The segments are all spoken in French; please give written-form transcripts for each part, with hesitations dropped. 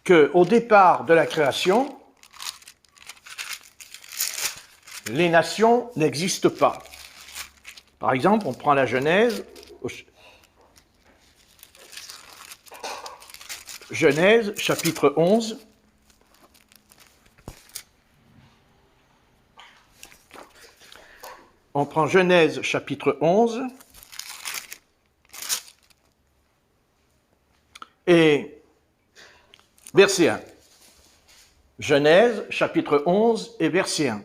qu'au départ de la création, les nations n'existent pas. Par exemple, on prend la Genèse, chapitre 11. On prend Genèse, chapitre 11. Et verset 1. Genèse, chapitre 11 et verset 1.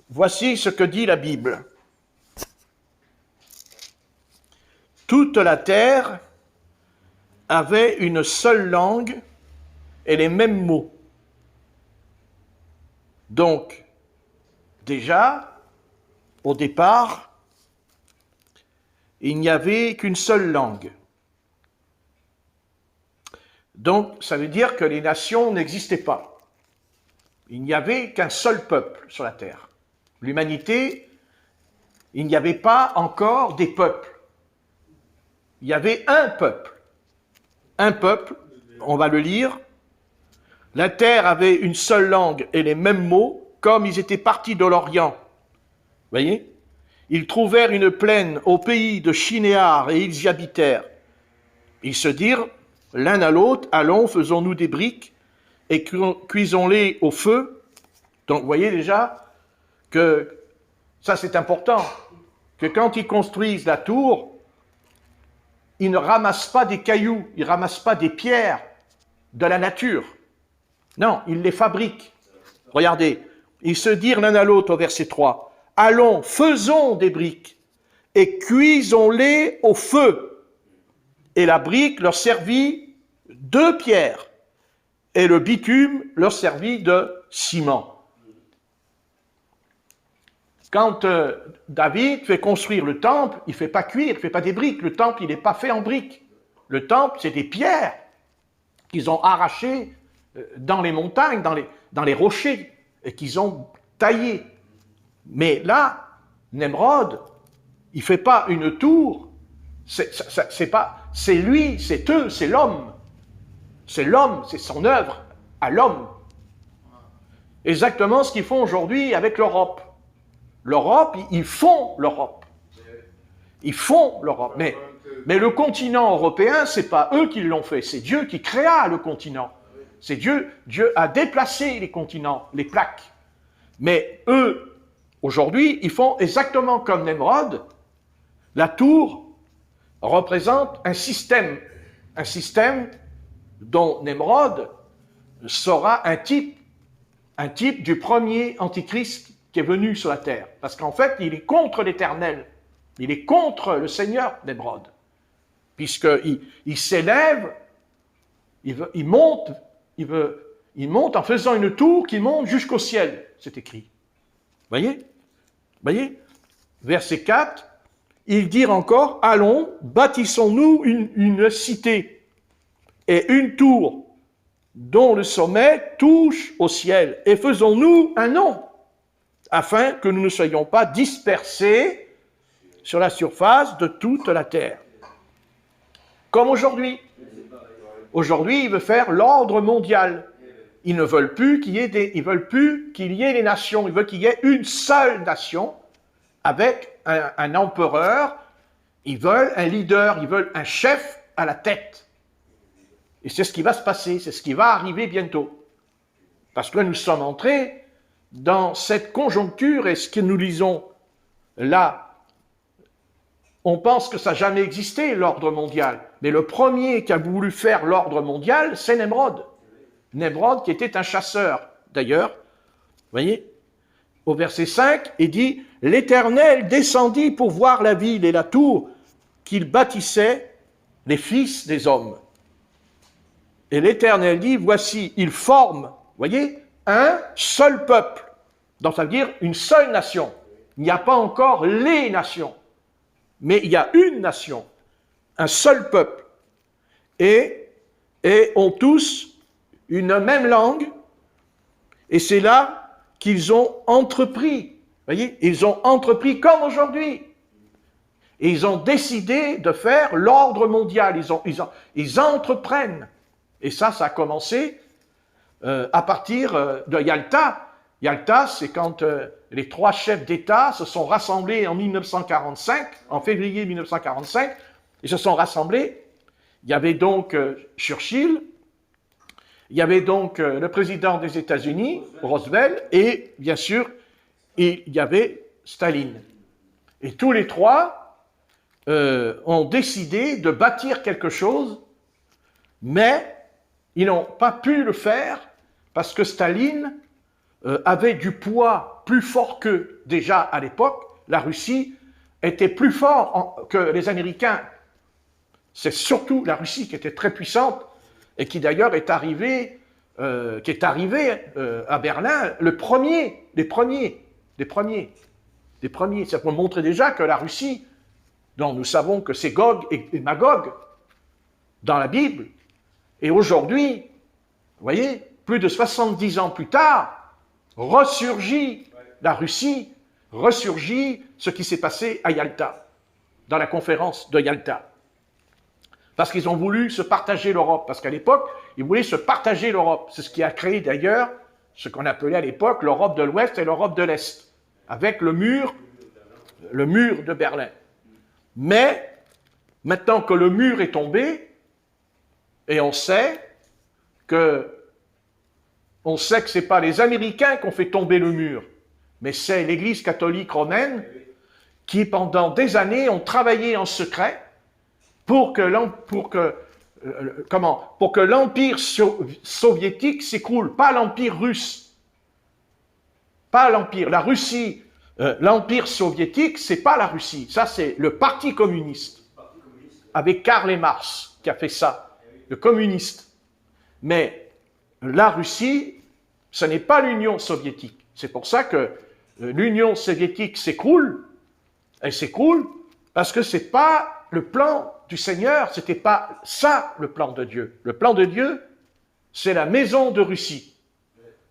Voici ce que dit la Bible. Toute la terre avait une seule langue et les mêmes mots. Donc, déjà, au départ, il n'y avait qu'une seule langue. Donc, ça veut dire que les nations n'existaient pas. Il n'y avait qu'un seul peuple sur la terre. L'humanité, il n'y avait pas encore des peuples. Il y avait un peuple. Un peuple, on va le lire. La terre avait une seule langue et les mêmes mots, comme ils étaient partis de l'Orient. Vous voyez ? Ils trouvèrent une plaine au pays de Shinéar et ils y habitèrent. Ils se dirent l'un à l'autre, allons, faisons-nous des briques et cuisons-les au feu. Donc, vous voyez déjà que ça, c'est important, que quand ils construisent la tour, ils ne ramassent pas des cailloux, ils ne ramassent pas des pierres de la nature. Non, ils les fabriquent. Regardez, ils se dirent l'un à l'autre au verset 3, « Allons, faisons des briques et cuisons-les au feu. » Et la brique leur servit de pierre et le bitume leur servit de ciment. Quand David fait construire le temple, il ne fait pas cuire, il ne fait pas des briques. Le temple, il n'est pas fait en briques. Le temple, c'est des pierres qu'ils ont arrachées dans les montagnes, dans les rochers, et qu'ils ont taillées. Mais là, Nemrod, il ne fait pas une tour, c'est lui, c'est eux, c'est l'homme. C'est l'homme, c'est son œuvre à l'homme. Exactement ce qu'ils font aujourd'hui avec l'Europe. L'Europe, ils font l'Europe. Ils font l'Europe. Mais le continent européen, ce n'est pas eux qui l'ont fait, c'est Dieu qui créa le continent. C'est Dieu a déplacé les continents, les plaques. Mais eux, aujourd'hui, ils font exactement comme Nemrod. La tour représente un système dont Nemrod sera un type du premier antichrist qui est venu sur la terre. Parce qu'en fait, il est contre l'Éternel. Il est contre le Seigneur, Nemrod. Puisqu'il s'élève, il monte en faisant une tour qui monte jusqu'au ciel, c'est écrit. Voyez ? Verset 4, ils dirent encore, allons, bâtissons-nous une cité et une tour dont le sommet touche au ciel, et faisons-nous un nom, afin que nous ne soyons pas dispersés sur la surface de toute la terre. Comme aujourd'hui. Aujourd'hui, ils veulent faire l'ordre mondial. Ils ne veulent plus qu'il y ait les nations. Ils veulent qu'il y ait une seule nation avec un empereur. Ils veulent un leader, ils veulent un chef à la tête. Et c'est ce qui va se passer, c'est ce qui va arriver bientôt. Parce que nous sommes entrés dans cette conjoncture, et ce que nous lisons là, on pense que ça n'a jamais existé, l'ordre mondial. Mais le premier qui a voulu faire l'ordre mondial, c'est Nemrod. Nemrod qui était un chasseur. D'ailleurs, vous voyez, au verset 5, il dit « L'Éternel descendit pour voir la ville et la tour qu'il bâtissait les fils des hommes. Et l'Éternel dit, voici, ils forment, voyez, un seul peuple. Donc ça veut dire une seule nation. Il n'y a pas encore les nations, mais il y a une nation, un seul peuple. Et ont tous une même langue, et c'est là qu'ils ont entrepris. Voyez, ils ont entrepris comme aujourd'hui. Et ils ont décidé de faire l'ordre mondial. Ils entreprennent. Et ça a commencé à partir de Yalta. Yalta, c'est quand les 3 chefs d'État se sont rassemblés en 1945, en février 1945, ils se sont rassemblés. Il y avait donc Churchill, il y avait donc le président des États-Unis, Roosevelt, et bien sûr, il y avait Staline. Et tous les 3 ont décidé de bâtir quelque chose, mais ils n'ont pas pu le faire parce que Staline avait du poids plus fort qu'eux. Déjà à l'époque, la Russie était plus fort que les Américains. C'est surtout la Russie qui était très puissante et qui d'ailleurs est arrivée, à Berlin les premiers. Ça peut montrer déjà que la Russie, dont nous savons que c'est Gog et Magog dans la Bible, et aujourd'hui, vous voyez, plus de 70 ans plus tard, ressurgit la Russie, ressurgit ce qui s'est passé à Yalta, dans la conférence de Yalta. Parce qu'ils ont voulu se partager l'Europe, parce qu'à l'époque, ils voulaient se partager l'Europe. C'est ce qui a créé d'ailleurs ce qu'on appelait à l'époque l'Europe de l'Ouest et l'Europe de l'Est, avec le mur de Berlin. Mais, maintenant que le mur est tombé, et on sait que ce n'est pas les Américains qui ont fait tomber le mur, mais c'est l'Église catholique romaine qui, pendant des années, ont travaillé en secret pour que l'Empire soviétique s'écroule, pas l'Empire russe. Pas l'Empire. La Russie, l'Empire soviétique, c'est pas la Russie. Ça, c'est le Parti communiste, avec Karl Marx, qui a fait ça, le communiste. Mais la Russie, ce n'est pas l'Union soviétique. C'est pour ça que l'Union soviétique s'écroule. Elle s'écroule parce que ce n'est pas le plan du Seigneur, ce n'était pas ça le plan de Dieu. Le plan de Dieu, c'est la maison de Russie.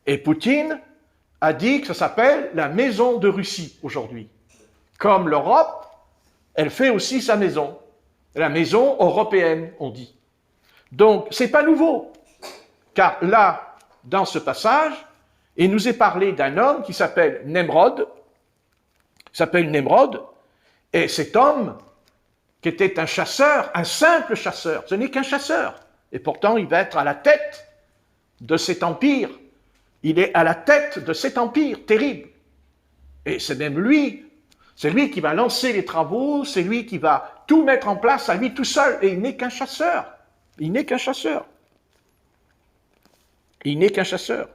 Et Poutine a dit que ça s'appelle la maison de Russie aujourd'hui. Comme l'Europe, elle fait aussi sa maison. La maison européenne, on dit. Donc, ce n'est pas nouveau. Car là, dans ce passage, il nous est parlé d'un homme qui s'appelle Nemrod. Et cet homme, qui était un chasseur, un simple chasseur, ce n'est qu'un chasseur. Et pourtant, il va être à la tête de cet empire. Il est à la tête de cet empire terrible. Et c'est même lui, c'est lui qui va lancer les travaux, c'est lui qui va tout mettre en place à lui tout seul. Et il n'est qu'un chasseur. Il n'est qu'un chasseur. Il n'est qu'un chasseur.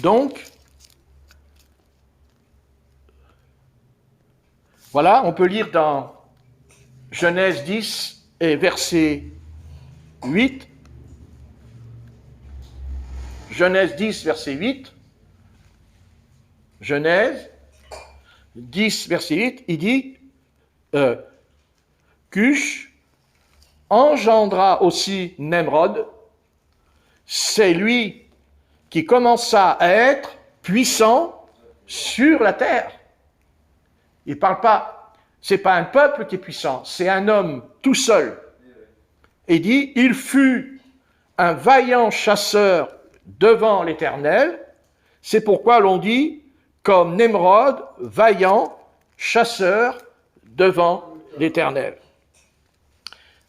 Donc, voilà, on peut lire dans Genèse 10 et verset 8. Genèse 10, verset 8. Genèse 10, verset 8, il dit Cush engendra aussi Nemrod, c'est lui qui commença à être puissant sur la terre. Il ne parle pas, c'est pas un peuple qui est puissant, c'est un homme tout seul. Et dit, il fut un vaillant chasseur devant l'Éternel, c'est pourquoi l'on dit, comme Nemrod, vaillant chasseur devant l'Éternel.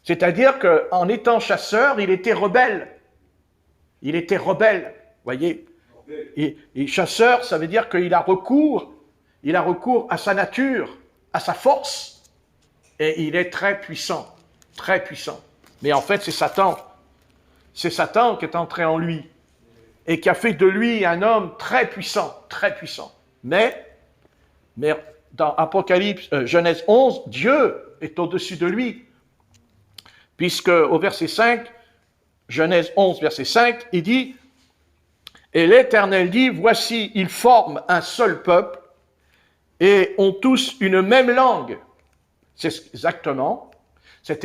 C'est-à-dire qu'en étant chasseur, il était rebelle. Il était rebelle. Voyez, et chasseur, ça veut dire qu'il a recours à sa nature, à sa force, et il est très puissant, très puissant. Mais en fait, c'est Satan qui est entré en lui, et qui a fait de lui un homme très puissant, très puissant. Mais Mais dans Apocalypse, Genèse 11, Dieu est au-dessus de lui. Puisque au verset 5, Genèse 11, verset 5, il dit « Et l'Éternel dit, voici, ils forment un seul peuple et ont tous une même langue. » C'est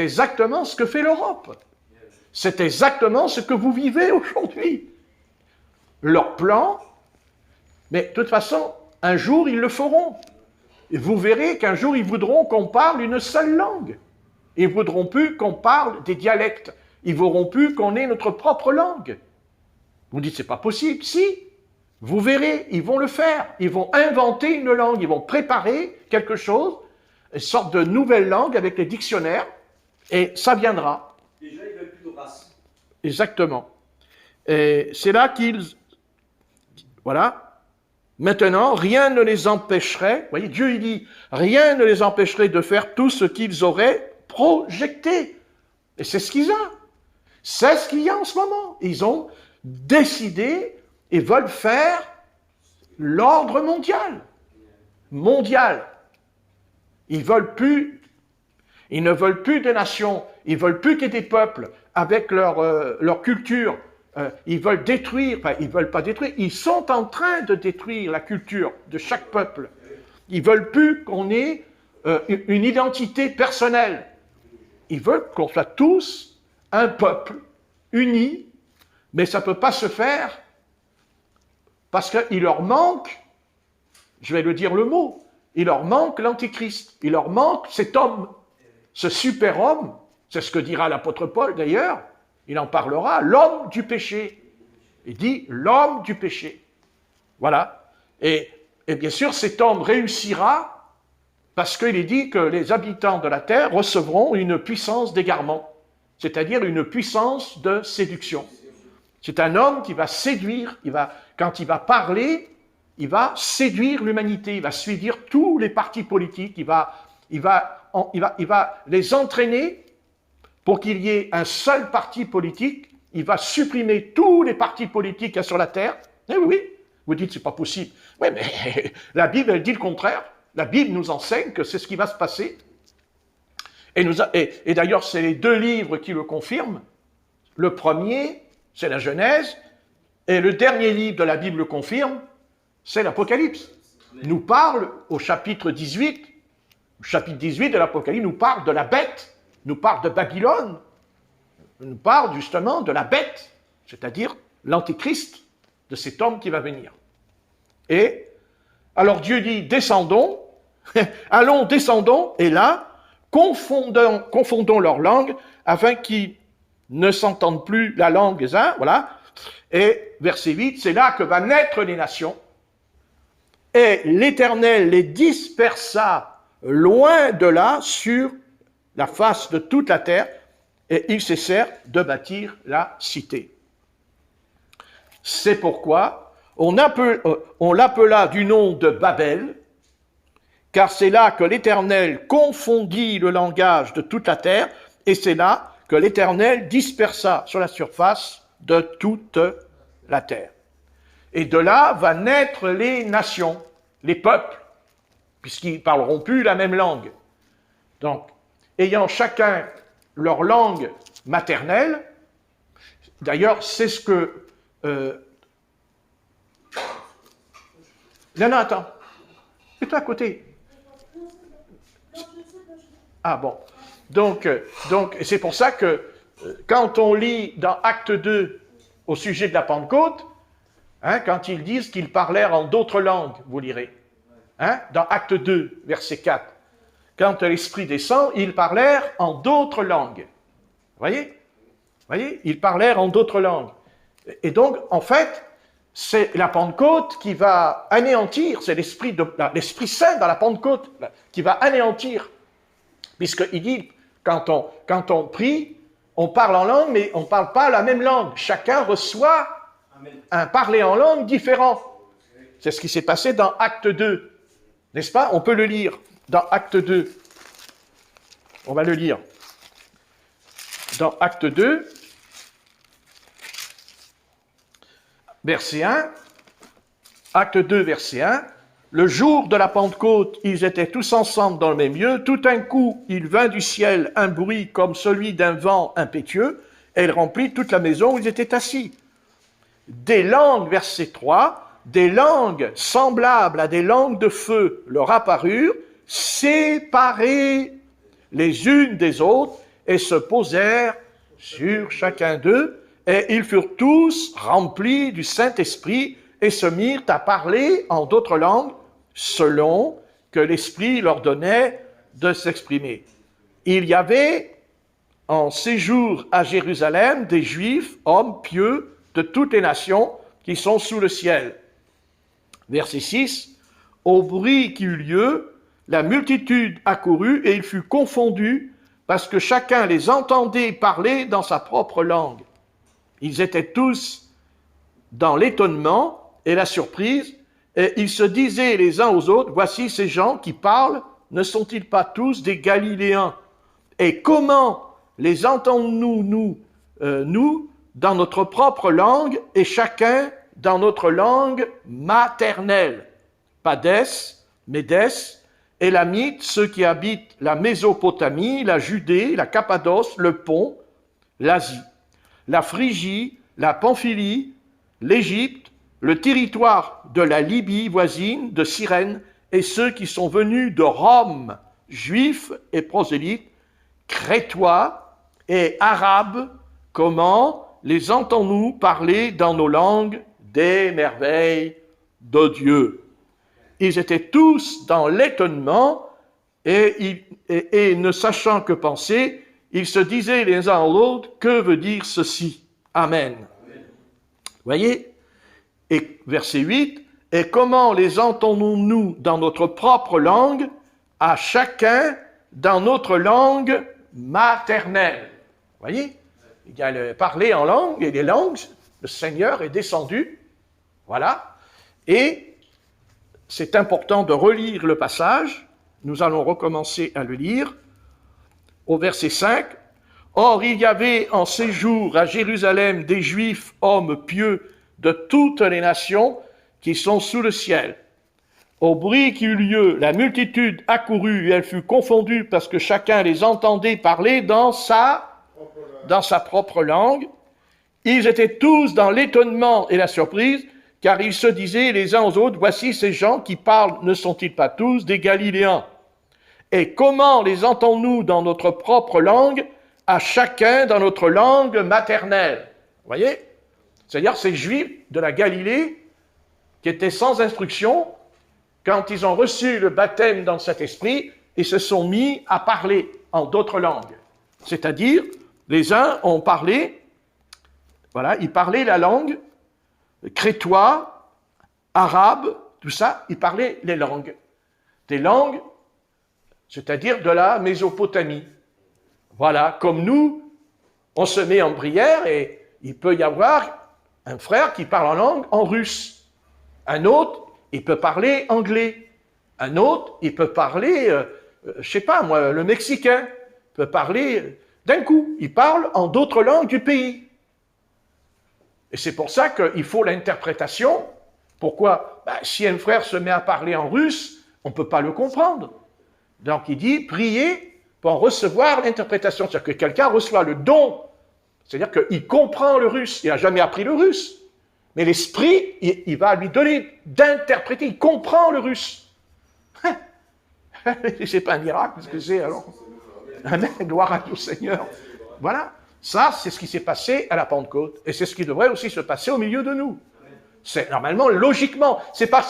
exactement ce que fait l'Europe. C'est exactement ce que vous vivez aujourd'hui. Leur plan, mais de toute façon, un jour, ils le feront. Et vous verrez qu'un jour, ils voudront qu'on parle une seule langue. Ils ne voudront plus qu'on parle des dialectes. Ils ne voudront plus qu'on ait notre propre langue. Vous dites, c'est pas possible. Si, vous verrez, ils vont le faire. Ils vont inventer une langue, ils vont préparer quelque chose, une sorte de nouvelle langue avec les dictionnaires, et ça viendra. Déjà, ils ne veulent plus de race. Exactement. Et c'est là qu'ils... Voilà. Maintenant, rien ne les empêcherait, vous voyez, Dieu il dit, rien ne les empêcherait de faire tout ce qu'ils auraient projeté. Et c'est ce qu'ils ont. C'est ce qu'il y a en ce moment. Ils ont décidé et veulent faire l'ordre mondial. Mondial. Ils ne veulent plus de nations, ils ne veulent plus qu'il y ait des peuples avec leur culture. Ils veulent détruire, enfin, ils ne veulent pas détruire, ils sont en train de détruire la culture de chaque peuple. Ils ne veulent plus qu'on ait une identité personnelle. Ils veulent qu'on soit tous un peuple uni, mais ça ne peut pas se faire parce qu'il leur manque, je vais le dire le mot, il leur manque l'Antéchrist, il leur manque cet homme, ce super-homme, c'est ce que dira l'apôtre Paul d'ailleurs, il en parlera, l'homme du péché. Il dit l'homme du péché. Voilà. Et bien sûr, cet homme réussira parce qu'il est dit que les habitants de la terre recevront une puissance d'égarement, c'est-à-dire une puissance de séduction. C'est un homme qui va séduire, quand il va parler, il va séduire l'humanité, il va séduire tous les partis politiques, il va les entraîner pour qu'il y ait un seul parti politique, il va supprimer tous les partis politiques qu'il y a sur la terre. Eh oui, vous dites, c'est pas possible. Oui, mais la Bible, elle dit le contraire. La Bible nous enseigne que c'est ce qui va se passer. Et d'ailleurs, c'est les deux livres qui le confirment. Le premier, c'est la Genèse, et le dernier livre de la Bible le confirme, c'est l'Apocalypse. Nous parle au chapitre 18, le chapitre 18 de l'Apocalypse nous parle de la bête, nous parle de Babylone, nous parle justement de la bête, c'est-à-dire l'antéchrist, de cet homme qui va venir. Et alors Dieu dit, descendons, allons, descendons, et là, confondons leur langue, afin qu'ils ne s'entendent plus la langue des uns, voilà. Et verset 8, c'est là que va naître les nations, et l'Éternel les dispersa loin de là sur la face de toute la terre, et ils cessèrent de bâtir la cité. C'est pourquoi on l'appela du nom de Babel, car c'est là que l'Éternel confondit le langage de toute la terre, et c'est là que l'Éternel dispersa sur la surface de toute la terre. Et de là va naître les nations, les peuples, puisqu'ils ne parleront plus la même langue. Donc, ayant chacun leur langue maternelle, d'ailleurs, c'est ce que... Non, attends. Mets-toi à côté. Ah bon. Donc c'est pour ça que quand on lit dans Acte 2 au sujet de la Pentecôte, quand ils disent qu'ils parlèrent en d'autres langues, vous lirez, dans Acte 2, verset 4, quand l'Esprit descend, ils parlèrent en d'autres langues. Voyez, ils parlèrent en d'autres langues. Et donc, en fait, c'est la Pentecôte qui va anéantir, c'est l'Esprit Saint dans la Pentecôte qui va anéantir. Puisqu'il dit, quand on prie, on parle en langue, mais on ne parle pas la même langue. Chacun reçoit un parler en langue différent. C'est ce qui s'est passé dans Acte 2. N'est-ce pas? On peut le lire dans Acte 2. On va le lire. Dans Acte 2, verset 1, Acte 2, verset 1, le jour de la Pentecôte, ils étaient tous ensemble dans le même lieu. Tout d'un coup, il vint du ciel un bruit comme celui d'un vent impétueux, et il remplit toute la maison où ils étaient assis. Des langues, verset 3, des langues semblables à des langues de feu leur apparurent, séparées les unes des autres, et se posèrent sur chacun d'eux, et ils furent tous remplis du Saint-Esprit, et se mirent à parler en d'autres langues, selon que l'Esprit leur donnait de s'exprimer. Il y avait en séjour à Jérusalem des Juifs, hommes pieux, de toutes les nations qui sont sous le ciel. Verset 6, au bruit qui eut lieu, la multitude accourut et il fut confondu parce que chacun les entendait parler dans sa propre langue. Ils étaient tous dans l'étonnement et la surprise et ils se disaient les uns aux autres, voici ces gens qui parlent, ne sont-ils pas tous des Galiléens? Et comment les entendons-nous, nous, dans notre propre langue, et chacun dans notre langue maternelle. Padès, Médès, Élamites, ceux qui habitent la Mésopotamie, la Judée, la Cappadoce, le Pont, l'Asie, la Phrygie, la Pamphylie, l'Égypte, le territoire de la Libye voisine, de Cyrène, et ceux qui sont venus de Rome, juifs et prosélytes, crétois et arabes, comment les entendons-nous parler dans nos langues des merveilles de Dieu? Ils étaient tous dans l'étonnement et ne sachant que penser, ils se disaient les uns à l'autre, que veut dire ceci? Amen. Voyez? Et verset 8, et comment les entendons-nous dans notre propre langue, à chacun dans notre langue maternelle? Voyez? Il y a le parler en langue et les langues, le Seigneur est descendu, voilà, et c'est important de relire le passage, nous allons recommencer à le lire, au verset 5, « Or il y avait en séjour à Jérusalem des Juifs, hommes pieux de toutes les nations qui sont sous le ciel. Au bruit qui eut lieu, la multitude accourut et elle fut confondue parce que chacun les entendait parler dans sa propre langue. Ils étaient tous dans l'étonnement et la surprise, car ils se disaient les uns aux autres, voici ces gens qui parlent, ne sont-ils pas tous des Galiléens? Et comment les entendons-nous dans notre propre langue, à chacun dans notre langue maternelle? Vous voyez? C'est-à-dire ces Juifs de la Galilée qui étaient sans instruction, quand ils ont reçu le baptême dans cet esprit, ils se sont mis à parler en d'autres langues. C'est-à-dire, les uns ont parlé, voilà, ils parlaient la langue crétois, arabe, tout ça, ils parlaient les langues. Des langues, c'est-à-dire de la Mésopotamie. Voilà, comme nous, on se met en prière et il peut y avoir un frère qui parle en langue en russe. Un autre, il peut parler anglais. Un autre, il peut parler, je sais pas moi, le mexicain. Il peut parler, d'un coup, il parle en d'autres langues du pays. Et c'est pour ça qu'il faut l'interprétation. Pourquoi? Si un frère se met à parler en russe, on ne peut pas le comprendre. Donc il dit, priez pour recevoir l'interprétation. C'est-à-dire que quelqu'un reçoit le don. C'est-à-dire qu'il comprend le russe. Il n'a jamais appris le russe. Mais l'esprit, il va lui donner d'interpréter. Il comprend le russe. C'est pas un miracle, ce que c'est alors. Amen, gloire à Dieu Seigneur. Voilà. Ça, c'est ce qui s'est passé à la Pentecôte. Et c'est ce qui devrait aussi se passer au milieu de nous. C'est normalement, logiquement, c'est pas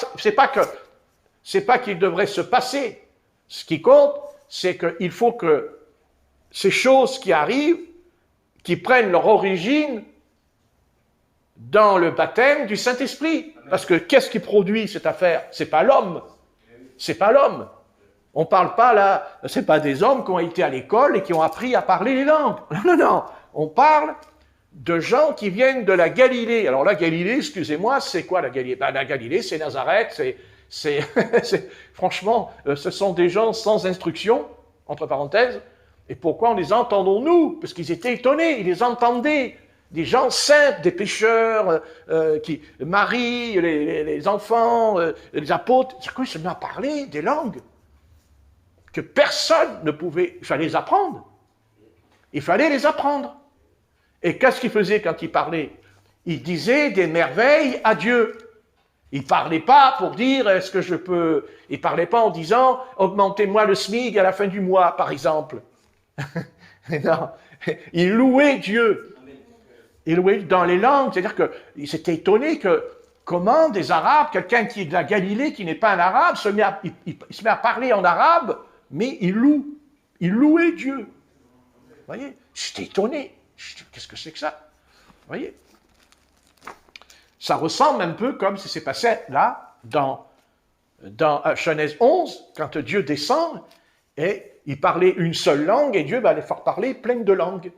qu'il devrait se passer. Ce qui compte, c'est qu'il faut que ces choses qui arrivent, qui prennent leur origine dans le baptême du Saint-Esprit. Parce que qu'est-ce qui produit cette affaire? C'est pas l'homme. C'est pas l'homme. On parle pas là, c'est pas des hommes qui ont été à l'école et qui ont appris à parler les langues. Non, non. On parle de gens qui viennent de la Galilée. Alors la Galilée, excusez-moi, c'est quoi la Galilée? La Galilée, c'est Nazareth, franchement, ce sont des gens sans instruction, entre parenthèses. Et pourquoi on les entendons, nous? Parce qu'ils étaient étonnés, ils les entendaient des gens simples, des pécheurs, Marie, les enfants, les apôtres. C'est quoi, ils se mettent à parler des langues que personne ne pouvait. Il fallait les apprendre. Il fallait les apprendre. Et qu'est-ce qu'ils faisaient quand ils parlaient? Ils disaient des merveilles à Dieu. Ils ne parlaient pas pour dire est-ce que je peux. Ils ne parlaient pas en disant augmentez-moi le SMIC à la fin du mois, par exemple. Non. Ils louaient Dieu. Ils louaient dans les langues. C'est-à-dire qu'ils s'étaient étonnés que comment des Arabes, quelqu'un qui est de la Galilée, qui n'est pas un Arabe, se met à parler en arabe, mais il louait Dieu. Vous voyez? J'étais étonné. Qu'est-ce que c'est que ça? Vous voyez? Ça ressemble un peu comme ce qui s'est passé là, dans Genèse 11, quand Dieu descend, et il parlait une seule langue, et Dieu va les faire parler plein de langues.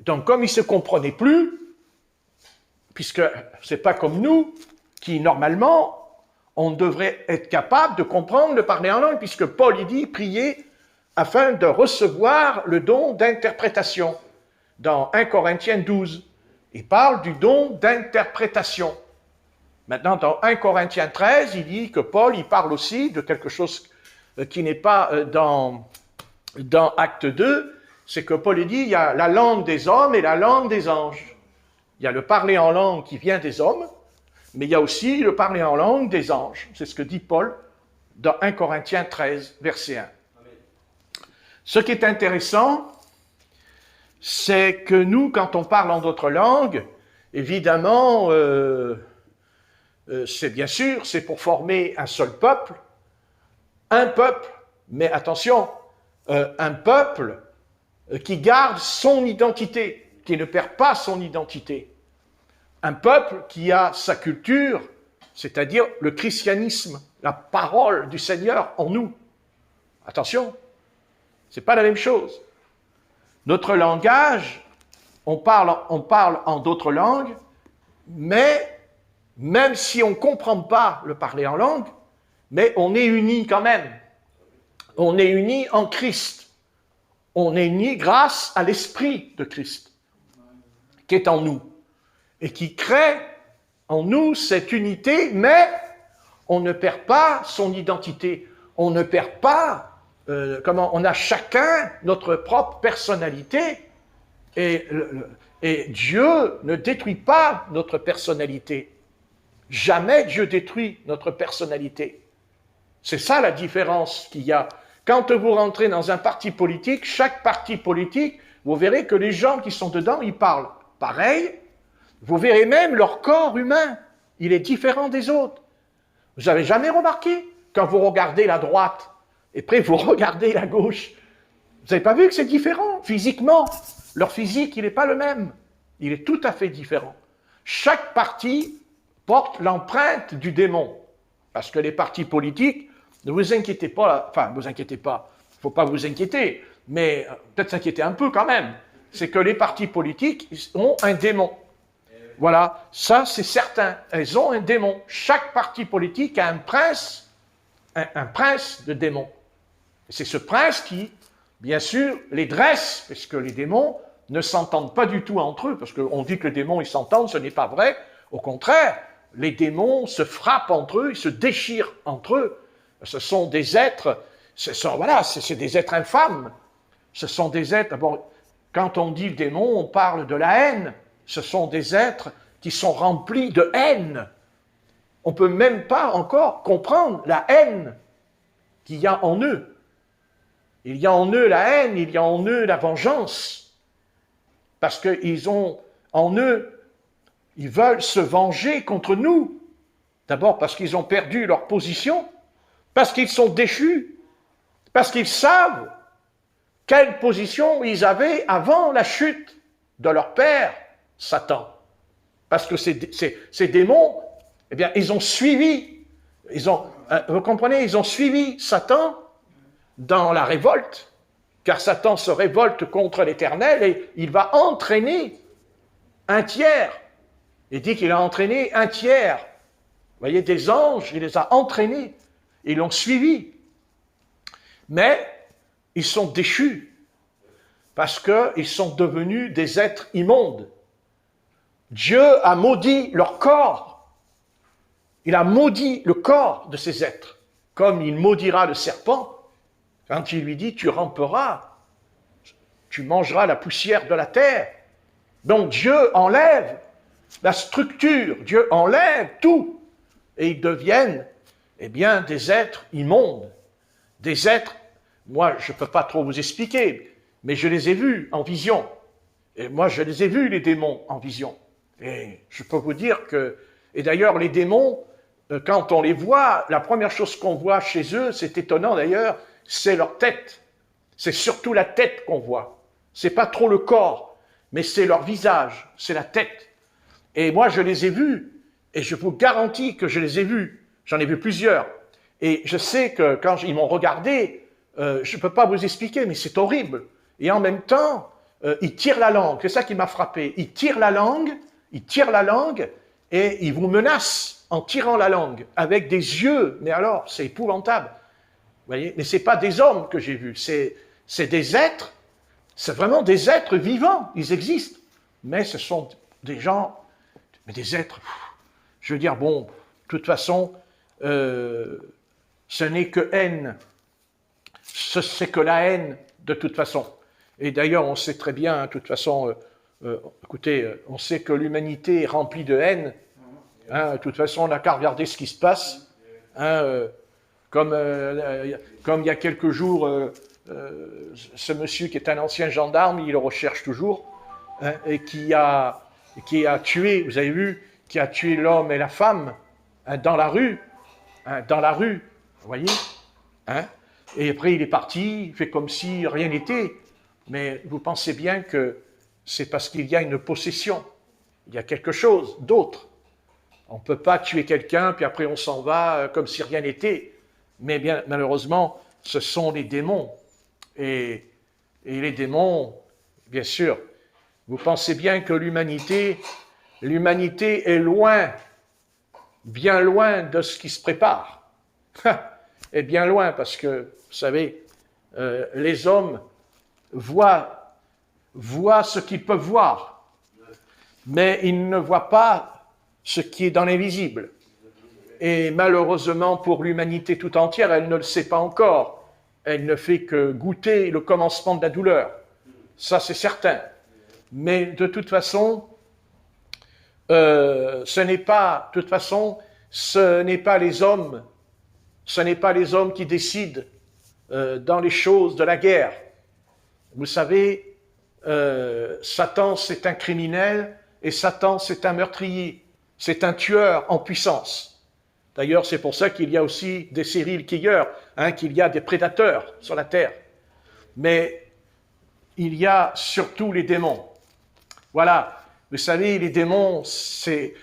Donc, comme ils ne se comprenaient plus, puisque ce n'est pas comme nous, qui normalement, on devrait être capable de comprendre, de parler en langue, puisque Paul, il dit, priez afin de recevoir le don d'interprétation. Dans 1 Corinthiens 12, il parle du don d'interprétation. Maintenant, dans 1 Corinthiens 13, il dit que Paul, il parle aussi de quelque chose qui n'est pas dans Acte 2, c'est que Paul dit, il y a la langue des hommes et la langue des anges. Il y a le parler en langue qui vient des hommes, mais il y a aussi le parler en langue des anges. C'est ce que dit Paul dans 1 Corinthiens 13, verset 1. Ce qui est intéressant, c'est que nous, quand on parle en d'autres langues, évidemment, c'est bien sûr, c'est pour former un seul peuple, mais attention, un peuple qui garde son identité, qui ne perd pas son identité. Un peuple qui a sa culture, c'est-à-dire le christianisme, la parole du Seigneur en nous. Attention, ce n'est pas la même chose. Notre langage, on parle en d'autres langues, mais même si on ne comprend pas le parler en langue, mais on est unis quand même. On est unis en Christ. On est unis grâce à l'Esprit de Christ qui est en nous et qui crée en nous cette unité, mais on ne perd pas son identité. On ne perd pas on a chacun notre propre personnalité et Dieu ne détruit pas notre personnalité. Jamais Dieu détruit notre personnalité. C'est ça la différence qu'il y a. Quand vous rentrez dans un parti politique, chaque parti politique, vous verrez que les gens qui sont dedans, ils parlent pareil. Vous verrez même leur corps humain, il est différent des autres. Vous n'avez jamais remarqué, quand vous regardez la droite, et après vous regardez la gauche, vous n'avez pas vu que c'est différent physiquement? Leur physique, il n'est pas le même. Il est tout à fait différent. Chaque parti porte l'empreinte du démon. Parce que les partis politiques, ne vous inquiétez pas, enfin, ne vous inquiétez pas, il ne faut pas vous inquiéter, mais peut-être s'inquiéter un peu quand même. C'est que les partis politiques ont un démon. Voilà, ça c'est certain. Elles ont un démon. Chaque parti politique a un prince de démons. C'est ce prince qui, bien sûr, les dresse, parce que les démons ne s'entendent pas du tout entre eux, parce qu'on dit que les démons, ils s'entendent, ce n'est pas vrai. Au contraire, les démons se frappent entre eux, ils se déchirent entre eux. Ce sont des êtres, c'est des êtres infâmes. Ce sont des êtres, d'abord, quand on dit démon, on parle de la haine. Ce sont des êtres qui sont remplis de haine. On ne peut même pas encore comprendre la haine qu'il y a en eux. Il y a en eux la haine, il y a en eux la vengeance. Parce qu'ils ont en eux, ils veulent se venger contre nous. D'abord parce qu'ils ont perdu leur position, parce qu'ils sont déchus, parce qu'ils savent quelle position ils avaient avant la chute de leur père, Satan. Parce que ces démons, eh bien, ils ont suivi, vous comprenez, ils ont suivi Satan dans la révolte, car Satan se révolte contre l'Éternel et il va entraîner un tiers. Il dit qu'il a entraîné un tiers. Vous voyez, des anges, il les a entraînés, ils l'ont suivi. Mais ils sont déchus, parce qu'ils sont devenus des êtres immondes. Dieu a maudit leur corps. Il a maudit le corps de ces êtres, comme il maudira le serpent quand il lui dit « tu ramperas, tu mangeras la poussière de la terre ». Donc Dieu enlève la structure, Dieu enlève tout, et ils deviennent, eh bien, des êtres immondes, des êtres, moi je ne peux pas trop vous expliquer, mais je les ai vus en vision, et moi je les ai vus les démons en vision, et je peux vous dire que, et d'ailleurs les démons, quand on les voit, la première chose qu'on voit chez eux, c'est étonnant d'ailleurs, c'est leur tête, c'est surtout la tête qu'on voit, c'est pas trop le corps, mais c'est leur visage, c'est la tête. Et moi, je les ai vus, et je vous garantis que je les ai vus. J'en ai vu plusieurs. Et je sais que quand ils m'ont regardé, je ne peux pas vous expliquer, mais c'est horrible. Et en même temps, ils tirent la langue. C'est ça qui m'a frappé. Ils tirent la langue, et ils vous menacent en tirant la langue, avec des yeux. Mais alors, c'est épouvantable. Vous voyez ? Mais ce n'est pas des hommes que j'ai vus, c'est des êtres. C'est vraiment des êtres vivants, ils existent. Mais ce sont des gens, mais des êtres, je veux dire, bon, de toute façon, ce n'est que haine. C'est que la haine, de toute façon. Et d'ailleurs, on sait très bien, de toute façon, écoutez, on sait que l'humanité est remplie de haine. Hein, de toute façon, on n'a qu'à regarder ce qui se passe. Hein, comme il y a quelques jours... ce monsieur qui est un ancien gendarme, il le recherche toujours, hein, et qui a tué, vous avez vu, qui a tué l'homme et la femme hein, dans la rue, vous voyez, hein, et après il est parti, il fait comme si rien n'était, mais vous pensez bien que c'est parce qu'il y a une possession, il y a quelque chose d'autre. On ne peut pas tuer quelqu'un, puis après on s'en va comme si rien n'était, mais bien malheureusement, ce sont les démons. Et les démons, bien sûr, vous pensez bien que l'humanité est loin, bien loin de ce qui se prépare. Et bien loin, parce que, vous savez, les hommes voient ce qu'ils peuvent voir, mais ils ne voient pas ce qui est dans l'invisible. Et malheureusement, pour l'humanité tout entière, elle ne le sait pas encore. Elle ne fait que goûter le commencement de la douleur. Ça, c'est certain. Mais de toute façon, ce n'est pas les hommes qui décident dans les choses de la guerre. Vous savez, Satan, c'est un criminel et Satan, c'est un meurtrier. C'est un tueur en puissance. D'ailleurs, c'est pour ça qu'il y a aussi des serial killers, hein, qu'il y a des prédateurs sur la terre. Mais il y a surtout les démons. Voilà, vous savez, les démons, c'est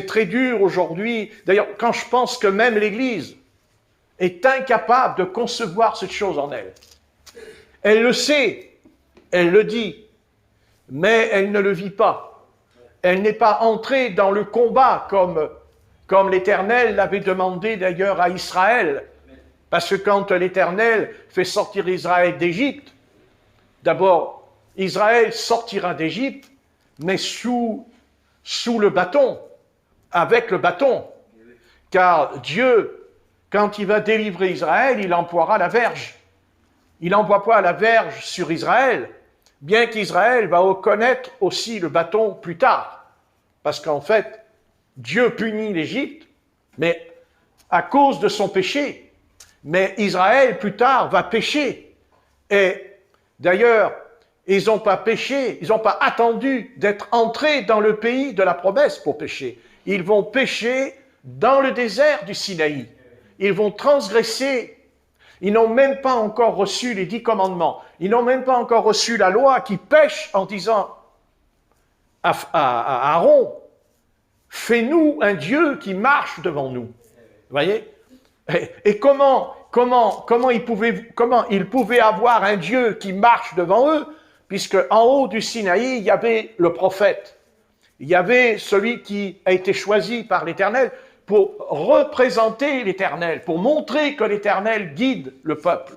très dur aujourd'hui. D'ailleurs, quand je pense que même l'Église est incapable de concevoir cette chose en elle. Elle le sait, elle le dit, mais elle ne le vit pas. Elle n'est pas entrée dans le combat comme l'Éternel l'avait demandé d'ailleurs à Israël. Parce que quand l'Éternel fait sortir Israël d'Égypte, d'abord, Israël sortira d'Égypte, mais sous le bâton, avec le bâton. Car Dieu, quand il va délivrer Israël, il emploiera la verge. Il n'envoie pas la verge sur Israël, bien qu'Israël va reconnaître aussi le bâton plus tard. Parce qu'en fait, Dieu punit l'Égypte, mais à cause de son péché. Mais Israël, plus tard, va pécher. Et d'ailleurs, ils n'ont pas péché, ils n'ont pas attendu d'être entrés dans le pays de la promesse pour pécher. Ils vont pécher dans le désert du Sinaï. Ils vont transgresser. Ils n'ont même pas encore reçu les 10 commandements. Ils n'ont même pas encore reçu la loi qui pêche en disant à Aaron, fais-nous un Dieu qui marche devant nous. Vous voyez ? Et comment ils pouvaient avoir un Dieu qui marche devant eux, puisque en haut du Sinaï, il y avait le prophète. Il y avait celui qui a été choisi par l'Éternel pour représenter l'Éternel, pour montrer que l'Éternel guide le peuple.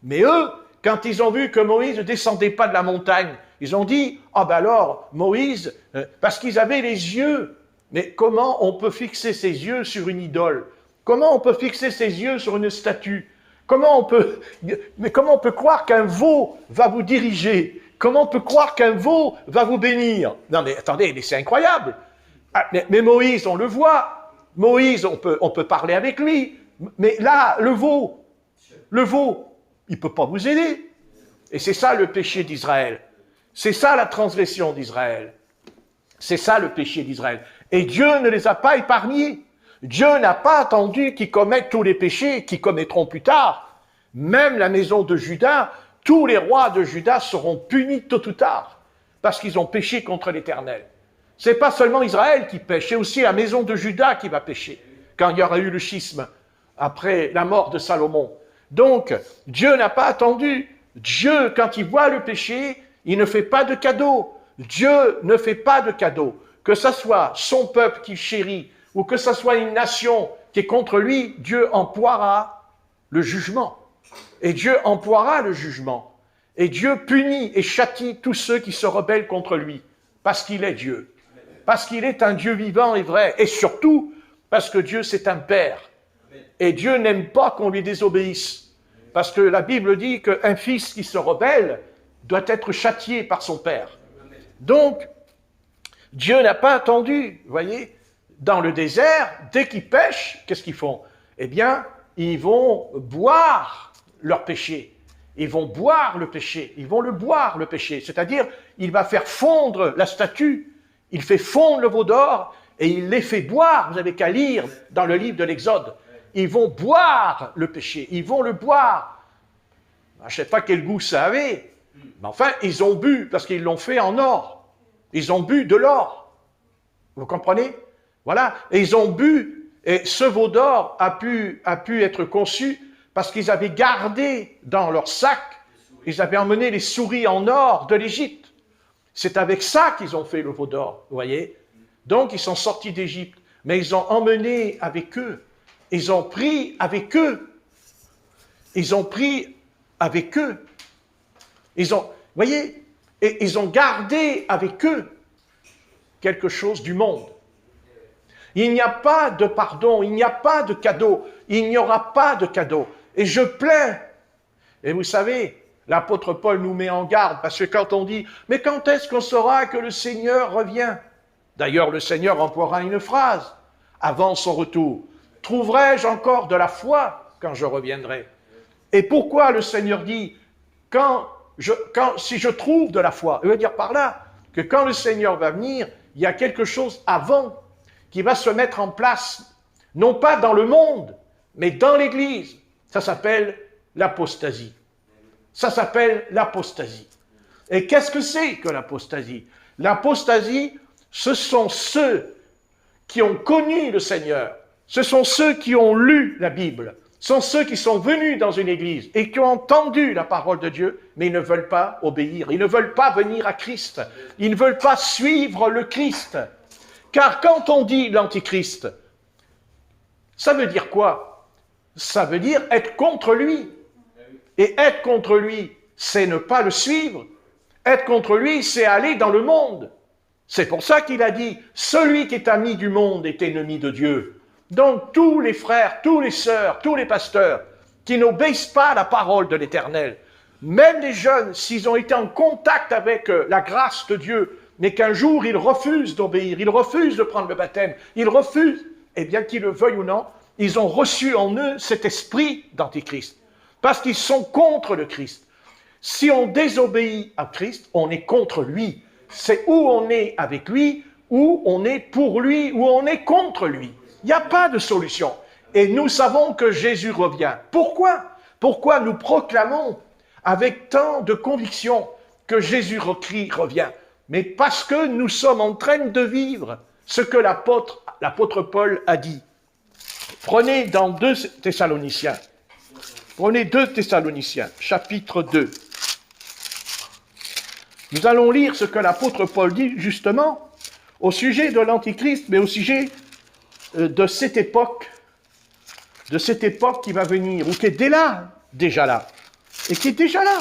Mais eux, quand ils ont vu que Moïse ne descendait pas de la montagne, Ils ont dit, ah ben alors, Moïse, parce qu'ils avaient les yeux. Mais comment on peut fixer ses yeux sur une idole? Comment on peut fixer ses yeux sur une statue? Comment on peut croire qu'un veau va vous diriger? Comment on peut croire qu'un veau va vous bénir? Non mais attendez, mais c'est incroyable. Ah, mais Moïse, on le voit. Moïse, on peut parler avec lui. Mais là, le veau, il ne peut pas vous aider. Et c'est ça le péché d'Israël. C'est ça la transgression d'Israël. C'est ça le péché d'Israël. Et Dieu ne les a pas épargnés. Dieu n'a pas attendu qu'ils commettent tous les péchés qu'ils commettront plus tard. Même la maison de Juda, tous les rois de Juda seront punis tôt ou tard, parce qu'ils ont péché contre l'Éternel. C'est pas seulement Israël qui pêche, c'est aussi la maison de Juda qui va pécher, quand il y aura eu le schisme, après la mort de Salomon. Donc, Dieu n'a pas attendu. Dieu, quand il voit le péché, il ne fait pas de cadeau. Dieu ne fait pas de cadeau. Que ce soit son peuple qu'il chérit, ou que ce soit une nation qui est contre lui, Dieu emploiera le jugement. Et Dieu emploiera le jugement. Et Dieu punit et châtie tous ceux qui se rebellent contre lui, parce qu'il est Dieu. Parce qu'il est un Dieu vivant et vrai. Et surtout, parce que Dieu, c'est un Père. Et Dieu n'aime pas qu'on lui désobéisse. Parce que la Bible dit qu'un fils qui se rebelle doit être châtié par son Père. Donc, Dieu n'a pas attendu, vous voyez, dans le désert, dès qu'ils pêchent, qu'est-ce qu'ils font? Eh bien, ils vont boire leur péché. Ils vont boire le péché. Ils vont le boire, le péché. C'est-à-dire, il va faire fondre la statue. Il fait fondre le veau d'or et il les fait boire. Vous n'avez qu'à lire dans le livre de l'Exode. Ils vont boire le péché. Ils vont le boire. Je ne sais pas quel goût ça avait. Mais enfin, ils ont bu parce qu'ils l'ont fait en or. Ils ont bu de l'or. Vous comprenez? Voilà. Et ils ont bu. Et ce veau d'or a pu être conçu parce qu'ils avaient gardé dans leur sac, ils avaient emmené les souris en or de l'Égypte. C'est avec ça qu'ils ont fait le veau d'or, vous voyez. Donc, ils sont sortis d'Égypte. Mais ils ont emmené avec eux. Ils ont pris avec eux. Ils ont pris avec eux. Ils ont, vous voyez, et ils ont gardé avec eux quelque chose du monde. Il n'y a pas de pardon, il n'y a pas de cadeau, il n'y aura pas de cadeau. Et je plains. Et vous savez, l'apôtre Paul nous met en garde, parce que quand on dit « Mais quand est-ce qu'on saura que le Seigneur revient ?» D'ailleurs, le Seigneur emploiera une phrase avant son retour. « Trouverai-je encore de la foi quand je reviendrai ?» Et pourquoi le Seigneur dit « si je trouve de la foi ?» Il veut dire par là que quand le Seigneur va venir, il y a quelque chose avant qui va se mettre en place, non pas dans le monde, mais dans l'Église. Ça s'appelle l'apostasie. Ça s'appelle l'apostasie. Et qu'est-ce que c'est que l'apostasie? L'apostasie, ce sont ceux qui ont connu le Seigneur. Ce sont ceux qui ont lu la Bible. Ce sont ceux qui sont venus dans une église et qui ont entendu la parole de Dieu, mais ils ne veulent pas obéir. Ils ne veulent pas venir à Christ. Ils ne veulent pas suivre le Christ. Car quand on dit l'antichrist, ça veut dire quoi? Ça veut dire être contre lui. Et être contre lui, c'est ne pas le suivre. Être contre lui, c'est aller dans le monde. C'est pour ça qu'il a dit, celui qui est ami du monde est ennemi de Dieu. Donc tous les frères, tous les sœurs, tous les pasteurs qui n'obéissent pas à la parole de l'Éternel, même les jeunes, s'ils ont été en contact avec la grâce de Dieu, mais qu'un jour ils refusent d'obéir, ils refusent de prendre le baptême, ils refusent, eh bien qu'ils le veuillent ou non, ils ont reçu en eux cet esprit d'antichrist, parce qu'ils sont contre le Christ. Si on désobéit à Christ, on est contre lui. C'est où on est avec lui, ou on est pour lui, ou on est contre lui. Il n'y a pas de solution. Et nous savons que Jésus revient. Pourquoi? Pourquoi nous proclamons avec tant de conviction que Jésus revient? Mais parce que nous sommes en train de vivre ce que l'apôtre Paul a dit. Prenez dans 2 Thessaloniciens. Prenez 2 Thessaloniciens, chapitre 2. Nous allons lire ce que l'apôtre Paul dit justement au sujet de l'Antichrist, mais au sujet de cette époque qui va venir, ou qui est déjà là, et qui est déjà là.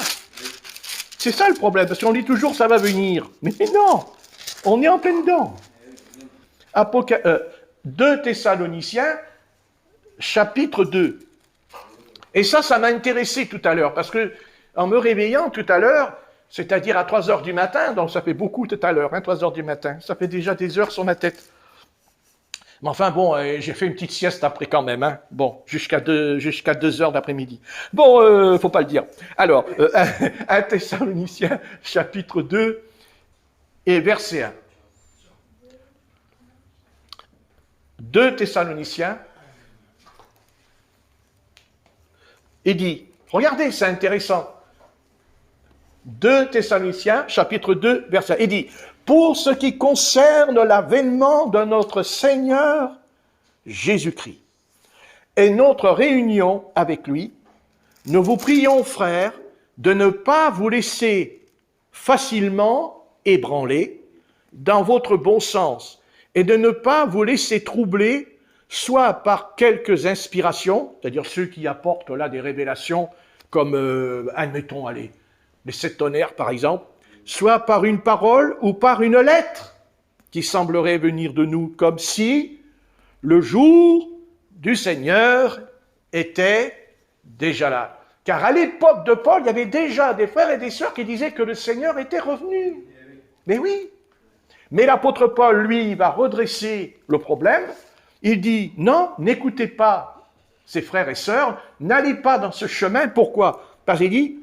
C'est ça le problème, parce qu'on dit toujours ça va venir. Mais non, on est en plein dedans. 2 Thessaloniciens, chapitre 2. Et ça m'a intéressé tout à l'heure, parce que en me réveillant tout à l'heure, c'est-à-dire à 3 heures du matin, donc ça fait beaucoup tout à l'heure, 3 heures du matin, ça fait déjà des heures sur ma tête. Mais enfin bon, j'ai fait une petite sieste après quand même, hein. Bon, jusqu'à 2 heures d'après-midi. Bon, faut pas le dire. Alors, 1 Thessaloniciens, chapitre 2 et verset 1. 2 Thessaloniciens, il dit, regardez, c'est intéressant. 2 Thessaloniciens, chapitre 2, verset 1. Il dit, pour ce qui concerne l'avènement de notre Seigneur Jésus-Christ et notre réunion avec lui, nous vous prions, frères, de ne pas vous laisser facilement ébranler dans votre bon sens et de ne pas vous laisser troubler soit par quelques inspirations, c'est-à-dire ceux qui apportent là des révélations comme, admettons, allez, les 7 tonnerres par exemple, soit par une parole ou par une lettre qui semblerait venir de nous, comme si le jour du Seigneur était déjà là. Car à l'époque de Paul, il y avait déjà des frères et des sœurs qui disaient que le Seigneur était revenu. Mais oui. Mais l'apôtre Paul, lui, il va redresser le problème. Il dit, non, n'écoutez pas ces frères et sœurs, n'allez pas dans ce chemin. Pourquoi? Parce qu'il dit,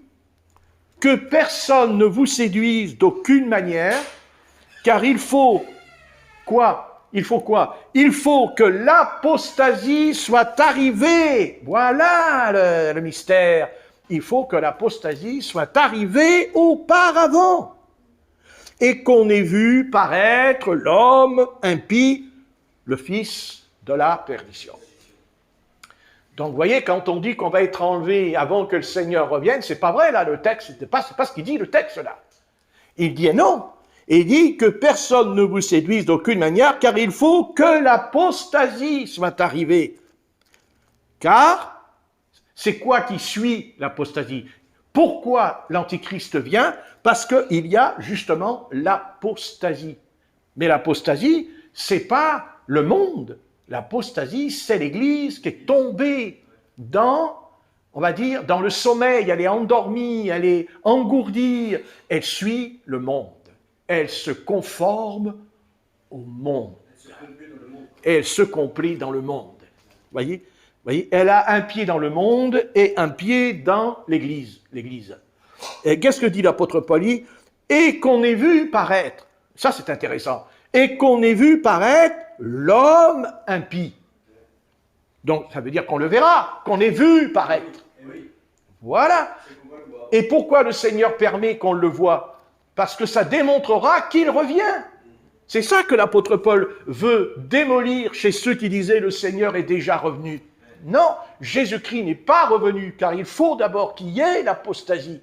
que personne ne vous séduise d'aucune manière, car il faut quoi? Il faut quoi? Il faut que l'apostasie soit arrivée. Voilà le mystère. Il faut que l'apostasie soit arrivée auparavant. Et qu'on ait vu paraître l'homme impie, le fils de la perdition. Donc, vous voyez, quand on dit qu'on va être enlevé avant que le Seigneur revienne, c'est pas vrai, là, le texte, c'est pas ce qu'il dit, le texte, là. Il dit non. Il dit que personne ne vous séduise d'aucune manière, car il faut que l'apostasie soit arrivée. Car, c'est quoi qui suit l'apostasie? Pourquoi l'Antichrist vient? Parce qu'il y a justement l'apostasie. Mais l'apostasie, c'est pas le monde. L'apostasie, c'est l'Église qui est tombée dans, on va dire, dans le sommeil. Elle est endormie, elle est engourdie. Elle suit le monde. Elle se conforme au monde. Elle se complaît dans le monde. Voyez, elle a un pied dans le monde et un pied dans l'Église. Et qu'est-ce que dit l'apôtre Paul? Et qu'on ait vu paraître, ça c'est intéressant, et qu'on ait vu paraître l'homme impie. Donc ça veut dire qu'on le verra, qu'on ait vu paraître. Voilà. Et pourquoi le Seigneur permet qu'on le voie? Parce que ça démontrera qu'il revient. C'est ça que l'apôtre Paul veut démolir chez ceux qui disaient le Seigneur est déjà revenu. Non, Jésus-Christ n'est pas revenu, car il faut d'abord qu'il y ait l'apostasie.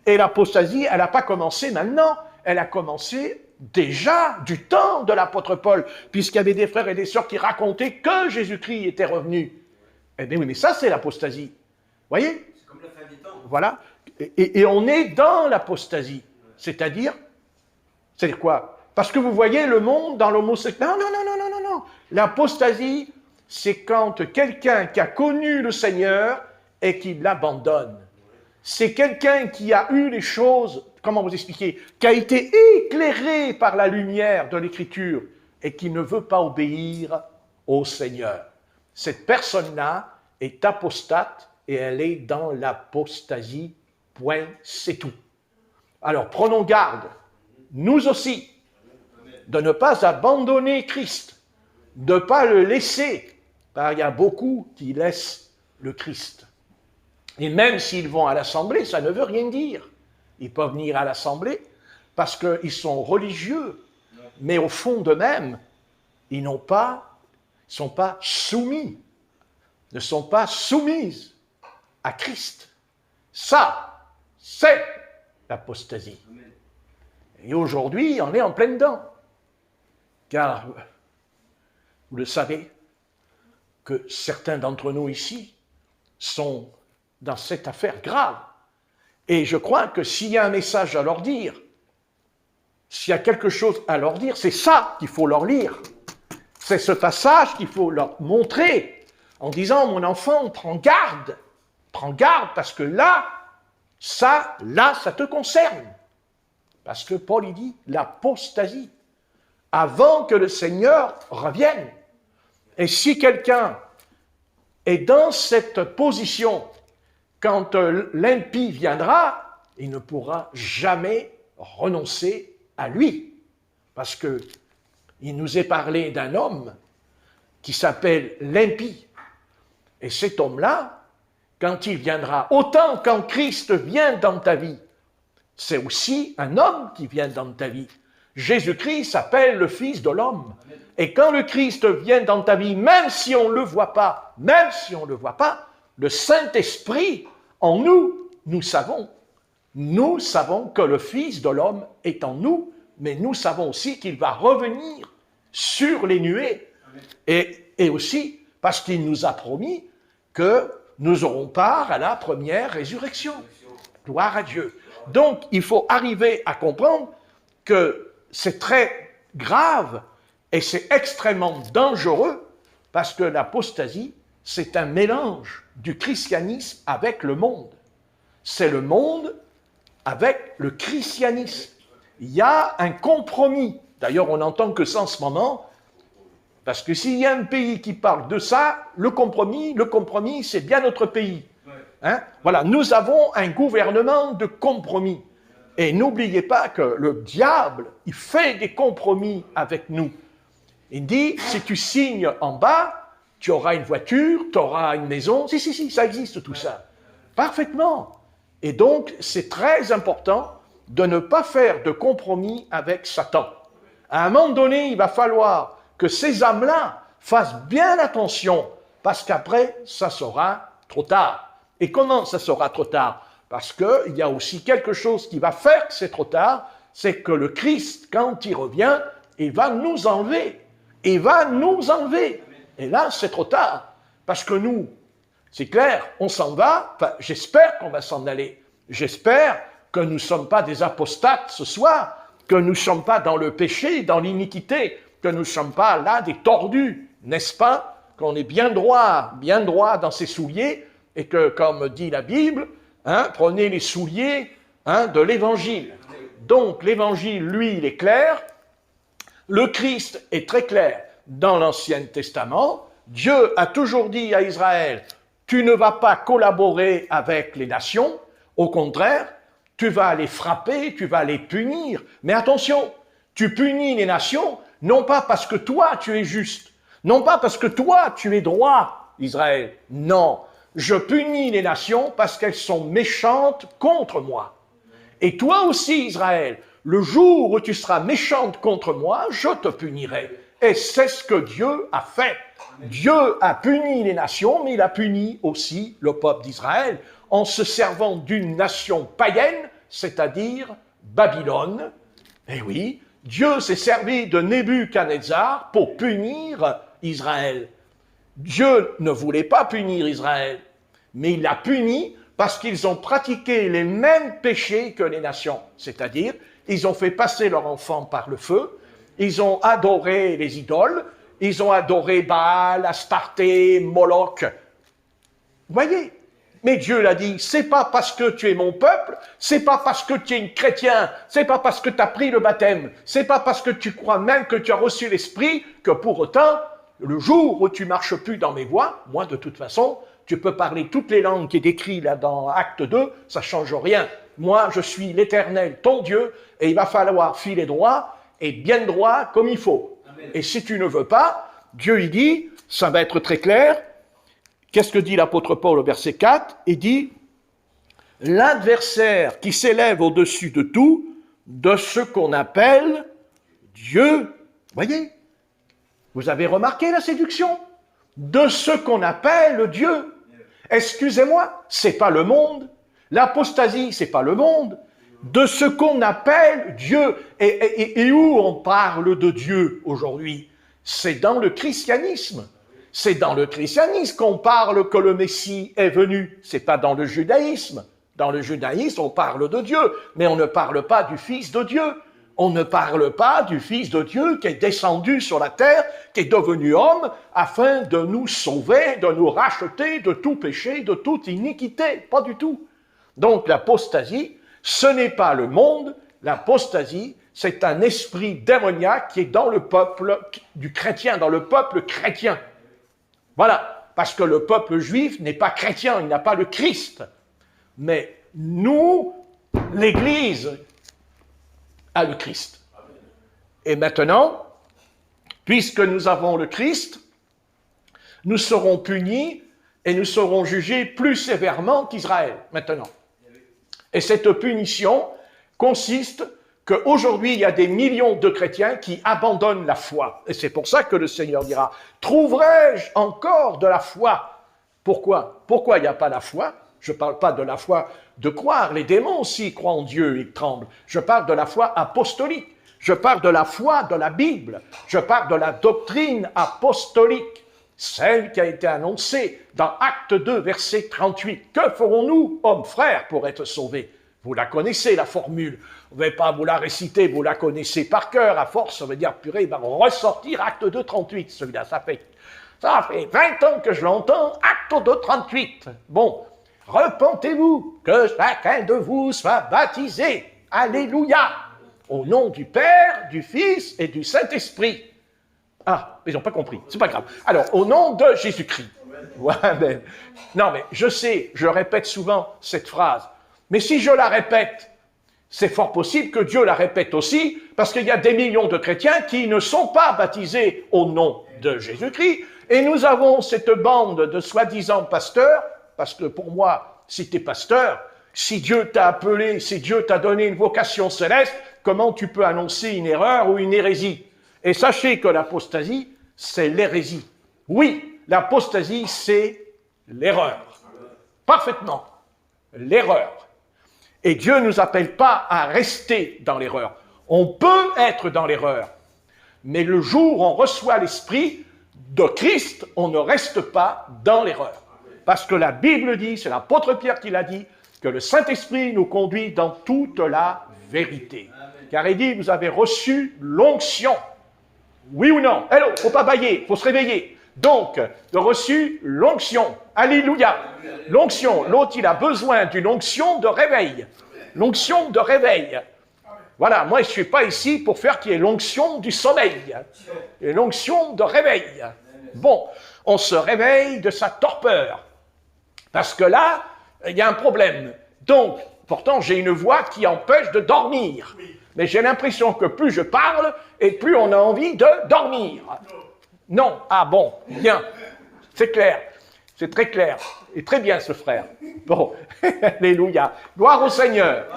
Et l'apostasie, elle n'a pas commencé maintenant, elle a commencé déjà du temps de l'apôtre Paul, puisqu'il y avait des frères et des sœurs qui racontaient que Jésus-Christ était revenu. Eh bien oui, mais ça c'est l'apostasie. Voyez? C'est comme la fin des temps. Voilà. Et on est dans l'apostasie. C'est-à-dire quoi? Parce que vous voyez le monde dans l'homosexualité. Non. L'apostasie, c'est quand quelqu'un qui a connu le Seigneur et qui l'abandonne. C'est quelqu'un qui a eu les choses, comment vous expliquer, qui a été éclairé par la lumière de l'Écriture et qui ne veut pas obéir au Seigneur. Cette personne-là est apostate et elle est dans l'apostasie, point, c'est tout. Alors prenons garde, nous aussi, de ne pas abandonner Christ, de ne pas le laisser, car il y a beaucoup qui laissent le Christ. Et même s'ils vont à l'assemblée, ça ne veut rien dire. Ils peuvent venir à l'assemblée parce qu'ils sont religieux, mais au fond d'eux-mêmes, ils ne sont pas soumis, ne sont pas soumises à Christ. Ça, c'est l'apostasie. Et aujourd'hui, on est en plein dedans. Car, vous le savez, que certains d'entre nous ici sont dans cette affaire grave. Et je crois que s'il y a un message à leur dire, s'il y a quelque chose à leur dire, c'est ça qu'il faut leur lire. C'est ce passage qu'il faut leur montrer en disant, mon enfant, prends garde parce que là, ça te concerne. Parce que Paul, il dit, l'apostasie, avant que le Seigneur revienne. Et si quelqu'un est dans cette position, quand l'impie viendra, il ne pourra jamais renoncer à lui. Parce que il nous est parlé d'un homme qui s'appelle l'impie. Et cet homme-là, quand il viendra, autant quand Christ vient dans ta vie, c'est aussi un homme qui vient dans ta vie. Jésus-Christ s'appelle le Fils de l'homme. Et quand le Christ vient dans ta vie, même si on ne le voit pas, le Saint-Esprit en nous, nous savons que le Fils de l'homme est en nous, mais nous savons aussi qu'il va revenir sur les nuées. Et aussi parce qu'il nous a promis que nous aurons part à la première résurrection. Gloire à Dieu. Donc, il faut arriver à comprendre que c'est très grave et c'est extrêmement dangereux parce que l'apostasie, c'est un mélange du christianisme avec le monde. C'est le monde avec le christianisme. Il y a un compromis. D'ailleurs, on n'entend que ça en ce moment, parce que s'il y a un pays qui parle de ça, le compromis, c'est bien notre pays. Hein? Voilà, nous avons un gouvernement de compromis. Et n'oubliez pas que le diable, il fait des compromis avec nous. Il dit, si tu signes en bas, tu auras une voiture, tu auras une maison. Si, ça existe tout ça. Parfaitement. Et donc, c'est très important de ne pas faire de compromis avec Satan. À un moment donné, il va falloir que ces âmes-là fassent bien attention, parce qu'après, ça sera trop tard. Et comment ça sera trop tard? Parce qu'il y a aussi quelque chose qui va faire que c'est trop tard, c'est que le Christ, quand il revient, il va nous enlever. Il va nous enlever. Et là, c'est trop tard. Parce que nous, c'est clair, on s'en va, enfin, j'espère qu'on va s'en aller. J'espère que nous ne sommes pas des apostates ce soir, que nous ne sommes pas dans le péché, dans l'iniquité, que nous ne sommes pas là des tordus, n'est-ce pas? Qu'on est bien droit dans ses souliers, et que, comme dit la Bible, prenez les souliers de l'Évangile. Donc, l'Évangile, lui, il est clair. Le Christ est très clair dans l'Ancien Testament. Dieu a toujours dit à Israël, tu ne vas pas collaborer avec les nations, au contraire, tu vas les frapper, tu vas les punir. Mais attention, tu punis les nations, non pas parce que toi tu es juste, non pas parce que toi tu es droit, Israël. Non, je punis les nations parce qu'elles sont méchantes contre moi. Et toi aussi, Israël, le jour où tu seras méchante contre moi, je te punirai. Et c'est ce que Dieu a fait. Dieu a puni les nations, mais il a puni aussi le peuple d'Israël en se servant d'une nation païenne, c'est-à-dire Babylone. Et oui, Dieu s'est servi de Nebuchadnezzar pour punir Israël. Dieu ne voulait pas punir Israël, mais il l'a puni parce qu'ils ont pratiqué les mêmes péchés que les nations, c'est-à-dire ils ont fait passer leurs enfants par le feu, ils ont adoré les idoles, ils ont adoré Baal, Astarté, Moloch. Vous voyez? Mais Dieu l'a dit, c'est pas parce que tu es mon peuple, c'est pas parce que tu es un chrétien, c'est pas parce que tu as pris le baptême, c'est pas parce que tu crois même que tu as reçu l'Esprit que pour autant, le jour où tu marches plus dans mes voies, moi de toute façon, tu peux parler toutes les langues qui est décrites là dans Acte 2, ça change rien. Moi, je suis l'Éternel, ton Dieu, et il va falloir filer droit et bien droit comme il faut. Amen. Et si tu ne veux pas, Dieu il dit, ça va être très clair. Qu'est-ce que dit l'apôtre Paul au verset 4? Il dit, l'adversaire qui s'élève au-dessus de tout, de ce qu'on appelle Dieu. Voyez? Vous avez remarqué la séduction? De ce qu'on appelle Dieu. Excusez-moi, c'est pas le monde. L'apostasie, c'est pas le monde. De ce qu'on appelle Dieu. Et où on parle de Dieu aujourd'hui? C'est dans le christianisme. C'est dans le christianisme qu'on parle que le Messie est venu. C'est pas dans le judaïsme. Dans le judaïsme, on parle de Dieu, mais on ne parle pas du Fils de Dieu. On ne parle pas du Fils de Dieu qui est descendu sur la terre, qui est devenu homme, afin de nous sauver, de nous racheter de tout péché, de toute iniquité. Pas du tout. Donc l'apostasie, ce n'est pas le monde. L'apostasie, c'est un esprit démoniaque qui est dans le peuple du chrétien, dans le peuple chrétien. Voilà, parce que le peuple juif n'est pas chrétien, il n'a pas le Christ. Mais nous, l'Église, a le Christ. Et maintenant, puisque nous avons le Christ, nous serons punis et nous serons jugés plus sévèrement qu'Israël, maintenant. Et cette punition consiste qu'aujourd'hui, il y a des millions de chrétiens qui abandonnent la foi. Et c'est pour ça que le Seigneur dira, « Trouverai-je encore de la foi ?» Pourquoi? Pourquoi il n'y a pas la foi? Je ne parle pas de la foi de croire. Les démons aussi croient en Dieu, ils tremblent. Je parle de la foi apostolique. Je parle de la foi de la Bible. Je parle de la doctrine apostolique, celle qui a été annoncée dans Acte 2, verset 38. Que ferons-nous, hommes, frères, pour être sauvés? Vous la connaissez, la formule. Vous ne vais pas vous la réciter, vous la connaissez par cœur. À force, ça veut dire, purée, il va ressortir Acte 2, 38. Celui-là, ça fait 20 ans que je l'entends, Acte 2, 38. Bon, repentez-vous, que chacun de vous soit baptisé. Alléluia. Au nom du Père, du Fils et du Saint-Esprit. Ah, ils n'ont pas compris, c'est pas grave. Alors, au nom de Jésus-Christ. Ouais, mais, non, mais je sais, je répète souvent cette phrase. Mais si je la répète, c'est fort possible que Dieu la répète aussi, parce qu'il y a des millions de chrétiens qui ne sont pas baptisés au nom de Jésus-Christ. Et nous avons cette bande de soi-disant pasteurs, parce que pour moi, si tu es pasteur, si Dieu t'a appelé, si Dieu t'a donné une vocation céleste, comment tu peux annoncer une erreur ou une hérésie? Et sachez que l'apostasie, c'est l'hérésie. Oui, l'apostasie, c'est l'erreur. Parfaitement. L'erreur. Et Dieu ne nous appelle pas à rester dans l'erreur. On peut être dans l'erreur. Mais le jour où on reçoit l'Esprit de Christ, on ne reste pas dans l'erreur. Parce que la Bible dit, c'est l'apôtre Pierre qui l'a dit, que le Saint-Esprit nous conduit dans toute la vérité. Car il dit, vous avez reçu l'onction. Oui ou non? Hello, il ne faut pas bâiller, il faut se réveiller. Donc, de reçu l'onction. Alléluia. L'onction. L'autre, il a besoin d'une onction de réveil. L'onction de réveil. Voilà, moi, je ne suis pas ici pour faire qu'il y ait l'onction du sommeil. Et l'onction de réveil. Bon, on se réveille de sa torpeur. Parce que là, il y a un problème. Donc, pourtant, j'ai une voix qui empêche de dormir. Mais j'ai l'impression que plus je parle, et plus on a envie de dormir. Non. Ah bon, bien. C'est clair. C'est très clair. Et très bien, ce frère. Bon, alléluia. Gloire au Seigneur.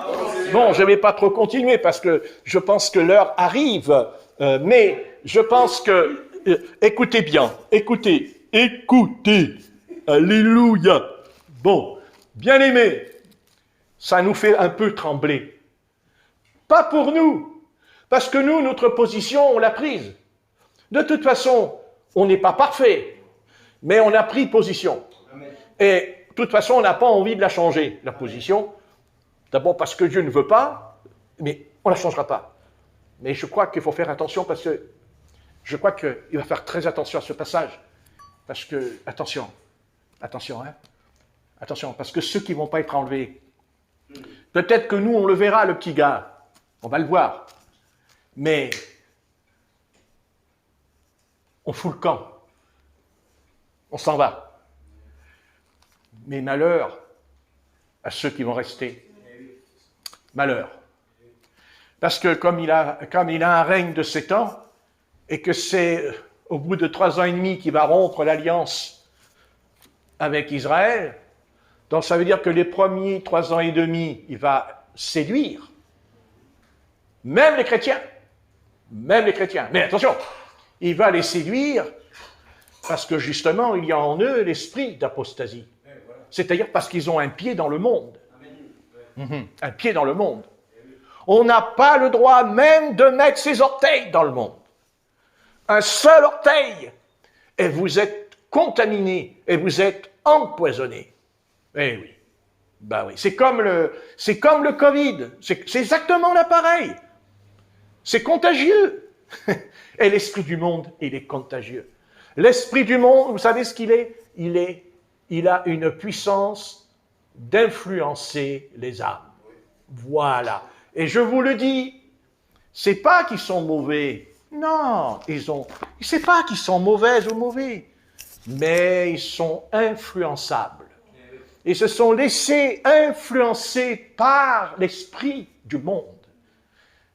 Bon, je ne vais pas trop continuer parce que je pense que l'heure arrive. Mais je pense que... écoutez bien. Écoutez. Alléluia. Bon, bien aimé, ça nous fait un peu trembler. Pas pour nous. Parce que nous, notre position, on l'a prise. De toute façon, on n'est pas parfait, mais on a pris position. Et de toute façon, on n'a pas envie de la changer, la position. D'abord parce que Dieu ne veut pas, mais on ne la changera pas. Mais je crois qu'il faut faire attention parce que je crois qu'il va faire très attention à ce passage. Parce que, attention, hein. Attention, parce que ceux qui ne vont pas être enlevés, peut-être que nous, on le verra, le petit gars. On va le voir. Mais on fout le camp. On s'en va. Mais malheur à ceux qui vont rester. Malheur. Parce que comme il a un règne de 7 ans, et que c'est au bout de 3 ans et demi qu'il va rompre l'alliance avec Israël, donc ça veut dire que les premiers 3 ans et demi, il va séduire. Même les chrétiens. Mais attention, il va les séduire parce que justement, il y a en eux l'esprit d'apostasie. C'est-à-dire parce qu'ils ont un pied dans le monde. Un pied dans le monde. On n'a pas le droit même de mettre ses orteils dans le monde. Un seul orteil. Et vous êtes contaminé, et vous êtes empoisonné. Eh oui. Ben oui, c'est comme le Covid, c'est exactement là pareil. C'est contagieux. Et l'esprit du monde, il est contagieux. L'esprit du monde, vous savez ce qu'il est? Il a une puissance d'influencer les âmes. Voilà. Et je vous le dis, c'est pas qu'ils sont mauvais. Non, c'est pas qu'ils sont mauvais ou mauvais, mais ils sont influençables. Ils se sont laissés influencer par l'esprit du monde.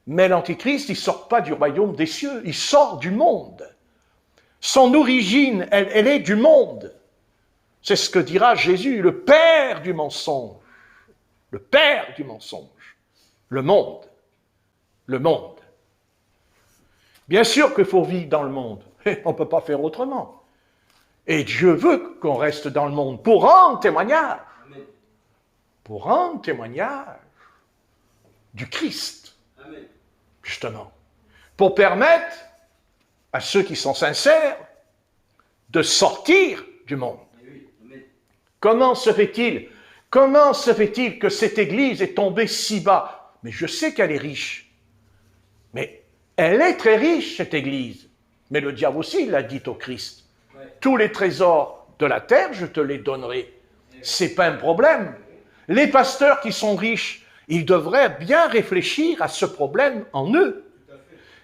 Mais l'Antichrist, il ne sort pas du royaume des cieux, il sort du monde. Son origine, elle est du monde. C'est ce que dira Jésus, le père du mensonge. Le père du mensonge. Le monde. Le monde. Bien sûr qu'il faut vivre dans le monde. On ne peut pas faire autrement. Et Dieu veut qu'on reste dans le monde pour rendre témoignage. Pour rendre témoignage du Christ. Amen. Justement. Pour permettre à ceux qui sont sincères de sortir du monde. Comment se fait-il que cette Église est tombée si bas? Mais je sais qu'elle est riche. Mais elle est très riche, cette Église. Mais le diable aussi, il l'a dit au Christ. Tous les trésors de la terre, je te les donnerai. C'est pas un problème. Les pasteurs qui sont riches, ils devraient bien réfléchir à ce problème en eux.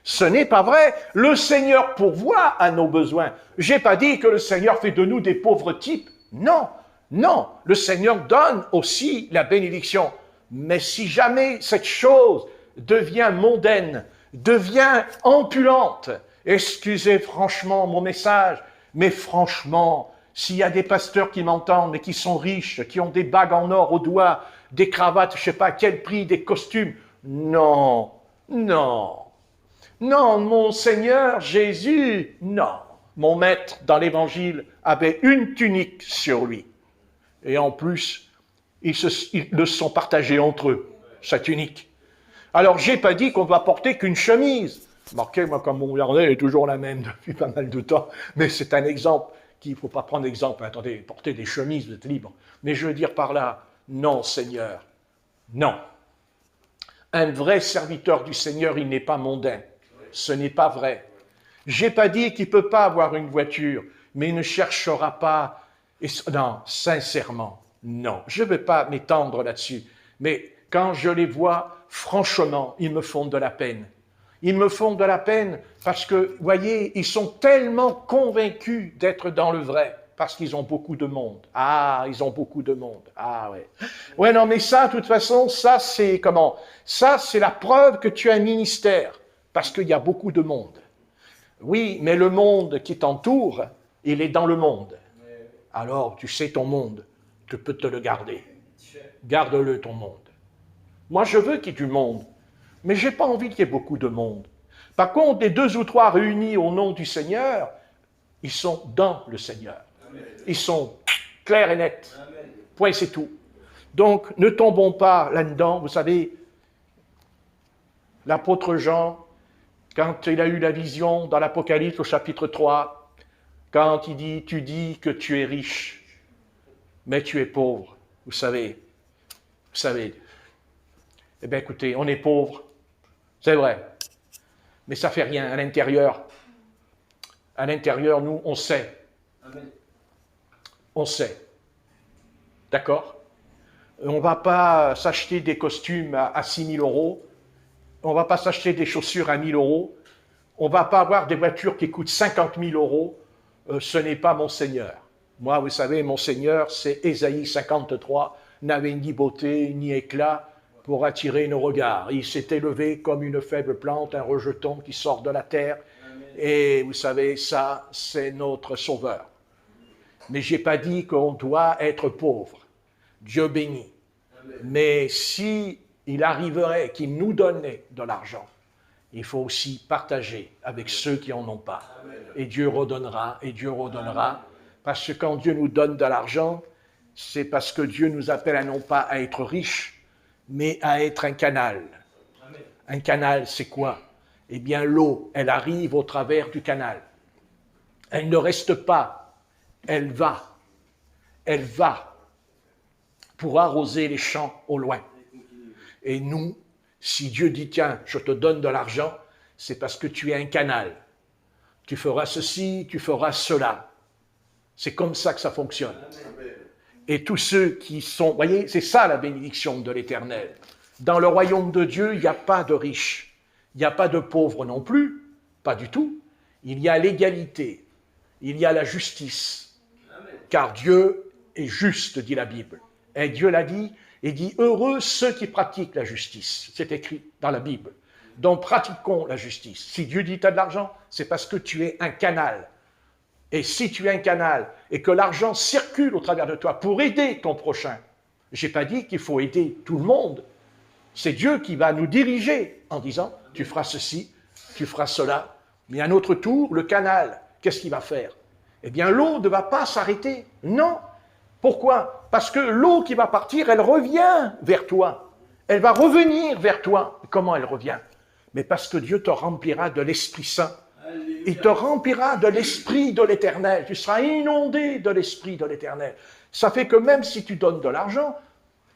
Ce n'est pas vrai. Le Seigneur pourvoit à nos besoins. J'ai pas dit que le Seigneur fait de nous des pauvres types. Non, non. Le Seigneur donne aussi la bénédiction. Mais si jamais cette chose devient mondaine, devient opulente, excusez franchement mon message, mais franchement, s'il y a des pasteurs qui m'entendent et qui sont riches, qui ont des bagues en or au doigt, des cravates, je ne sais pas à quel prix, des costumes, non, non. Non, mon Seigneur Jésus, non. Mon maître dans l'Évangile avait une tunique sur lui. Et en plus, ils le sont partagés entre eux, sa tunique. Alors, je n'ai pas dit qu'on ne va porter qu'une chemise. Marquez, moi, comme mon regardez, elle est toujours la même depuis pas mal de temps. Mais c'est un exemple qu'il ne faut pas prendre exemple. Attendez, portez des chemises, vous êtes libre. Mais je veux dire par là, non, Seigneur, non. Un vrai serviteur du Seigneur, il n'est pas mondain. Ce n'est pas vrai. J'ai pas dit qu'il ne peut pas avoir une voiture, mais il ne cherchera pas. Non, sincèrement, non. Je ne veux pas m'étendre là-dessus. Mais quand je les vois, franchement, ils me font de la peine. Ils me font de la peine parce que, voyez, ils sont tellement convaincus d'être dans le vrai, parce qu'ils ont beaucoup de monde. Ah, ils ont beaucoup de monde. Ah, ouais. Ouais, non, mais ça, de toute façon, ça, c'est comment? Ça, c'est la preuve que tu as un ministère. Parce qu'il y a beaucoup de monde. Oui, mais le monde qui t'entoure, il est dans le monde. Alors, tu sais ton monde, tu peux te le garder. Garde-le, ton monde. Moi, je veux qu'il y ait du monde, mais je n'ai pas envie qu'il y ait beaucoup de monde. Par contre, les 2 ou 3 réunis au nom du Seigneur, ils sont dans le Seigneur. Ils sont clairs et nets. Point, c'est tout. Donc, ne tombons pas là-dedans. Vous savez, l'apôtre Jean, quand il a eu la vision dans l'Apocalypse au chapitre 3, quand il dit, tu dis que tu es riche, mais tu es pauvre, vous savez, eh bien écoutez, on est pauvre, c'est vrai, mais ça ne fait rien à l'intérieur. À l'intérieur, nous, on sait. Amen. On sait. D'accord? On ne va pas s'acheter des costumes à 6 000 €. On ne va pas s'acheter des chaussures à 1 000 €. On ne va pas avoir des voitures qui coûtent 50 000 €. Ce n'est pas mon Seigneur. Moi, vous savez, mon Seigneur, c'est Ésaïe 53, n'avait ni beauté ni éclat pour attirer nos regards. Il s'est élevé comme une faible plante, un rejeton qui sort de la terre. Amen. Et vous savez, ça, c'est notre Sauveur. Mais je n'ai pas dit qu'on doit être pauvre. Dieu bénit. Amen. Mais si il arriverait qu'il nous donnait de l'argent, il faut aussi partager avec ceux qui n'en ont pas. Amen. Et Dieu redonnera, et Dieu redonnera. Amen. Parce que quand Dieu nous donne de l'argent, c'est parce que Dieu nous appelle à non pas à être riches, mais à être un canal. Amen. Un canal, c'est quoi? Eh bien, l'eau, elle arrive au travers du canal. Elle ne reste pas, elle va. Elle va. pour arroser les champs au loin. Et nous, si Dieu dit, tiens, je te donne de l'argent, c'est parce que tu es un canal. Tu feras ceci, tu feras cela. C'est comme ça que ça fonctionne. Et tous ceux qui sont... Vous voyez, c'est ça la bénédiction de l'Éternel. Dans le royaume de Dieu, il n'y a pas de riches. Il n'y a pas de pauvres non plus. Pas du tout. Il y a l'égalité. Il y a la justice. Car Dieu est juste, dit la Bible. Et Dieu l'a dit, et dit, heureux ceux qui pratiquent la justice. C'est écrit dans la Bible. Donc pratiquons la justice. Si Dieu dit tu as de l'argent, c'est parce que tu es un canal. Et si tu es un canal et que l'argent circule au travers de toi pour aider ton prochain, je n'ai pas dit qu'il faut aider tout le monde. C'est Dieu qui va nous diriger en disant tu feras ceci, tu feras cela. Mais à notre tour, le canal, qu'est-ce qu'il va faire? Eh bien, l'eau ne va pas s'arrêter. Non. Pourquoi? Parce que l'eau qui va partir, elle revient vers toi. Elle va revenir vers toi. Comment elle revient? Mais parce que Dieu te remplira de l'Esprit Saint. Il te remplira de l'Esprit de l'Éternel. Tu seras inondé de l'Esprit de l'Éternel. Ça fait que même si tu donnes de l'argent,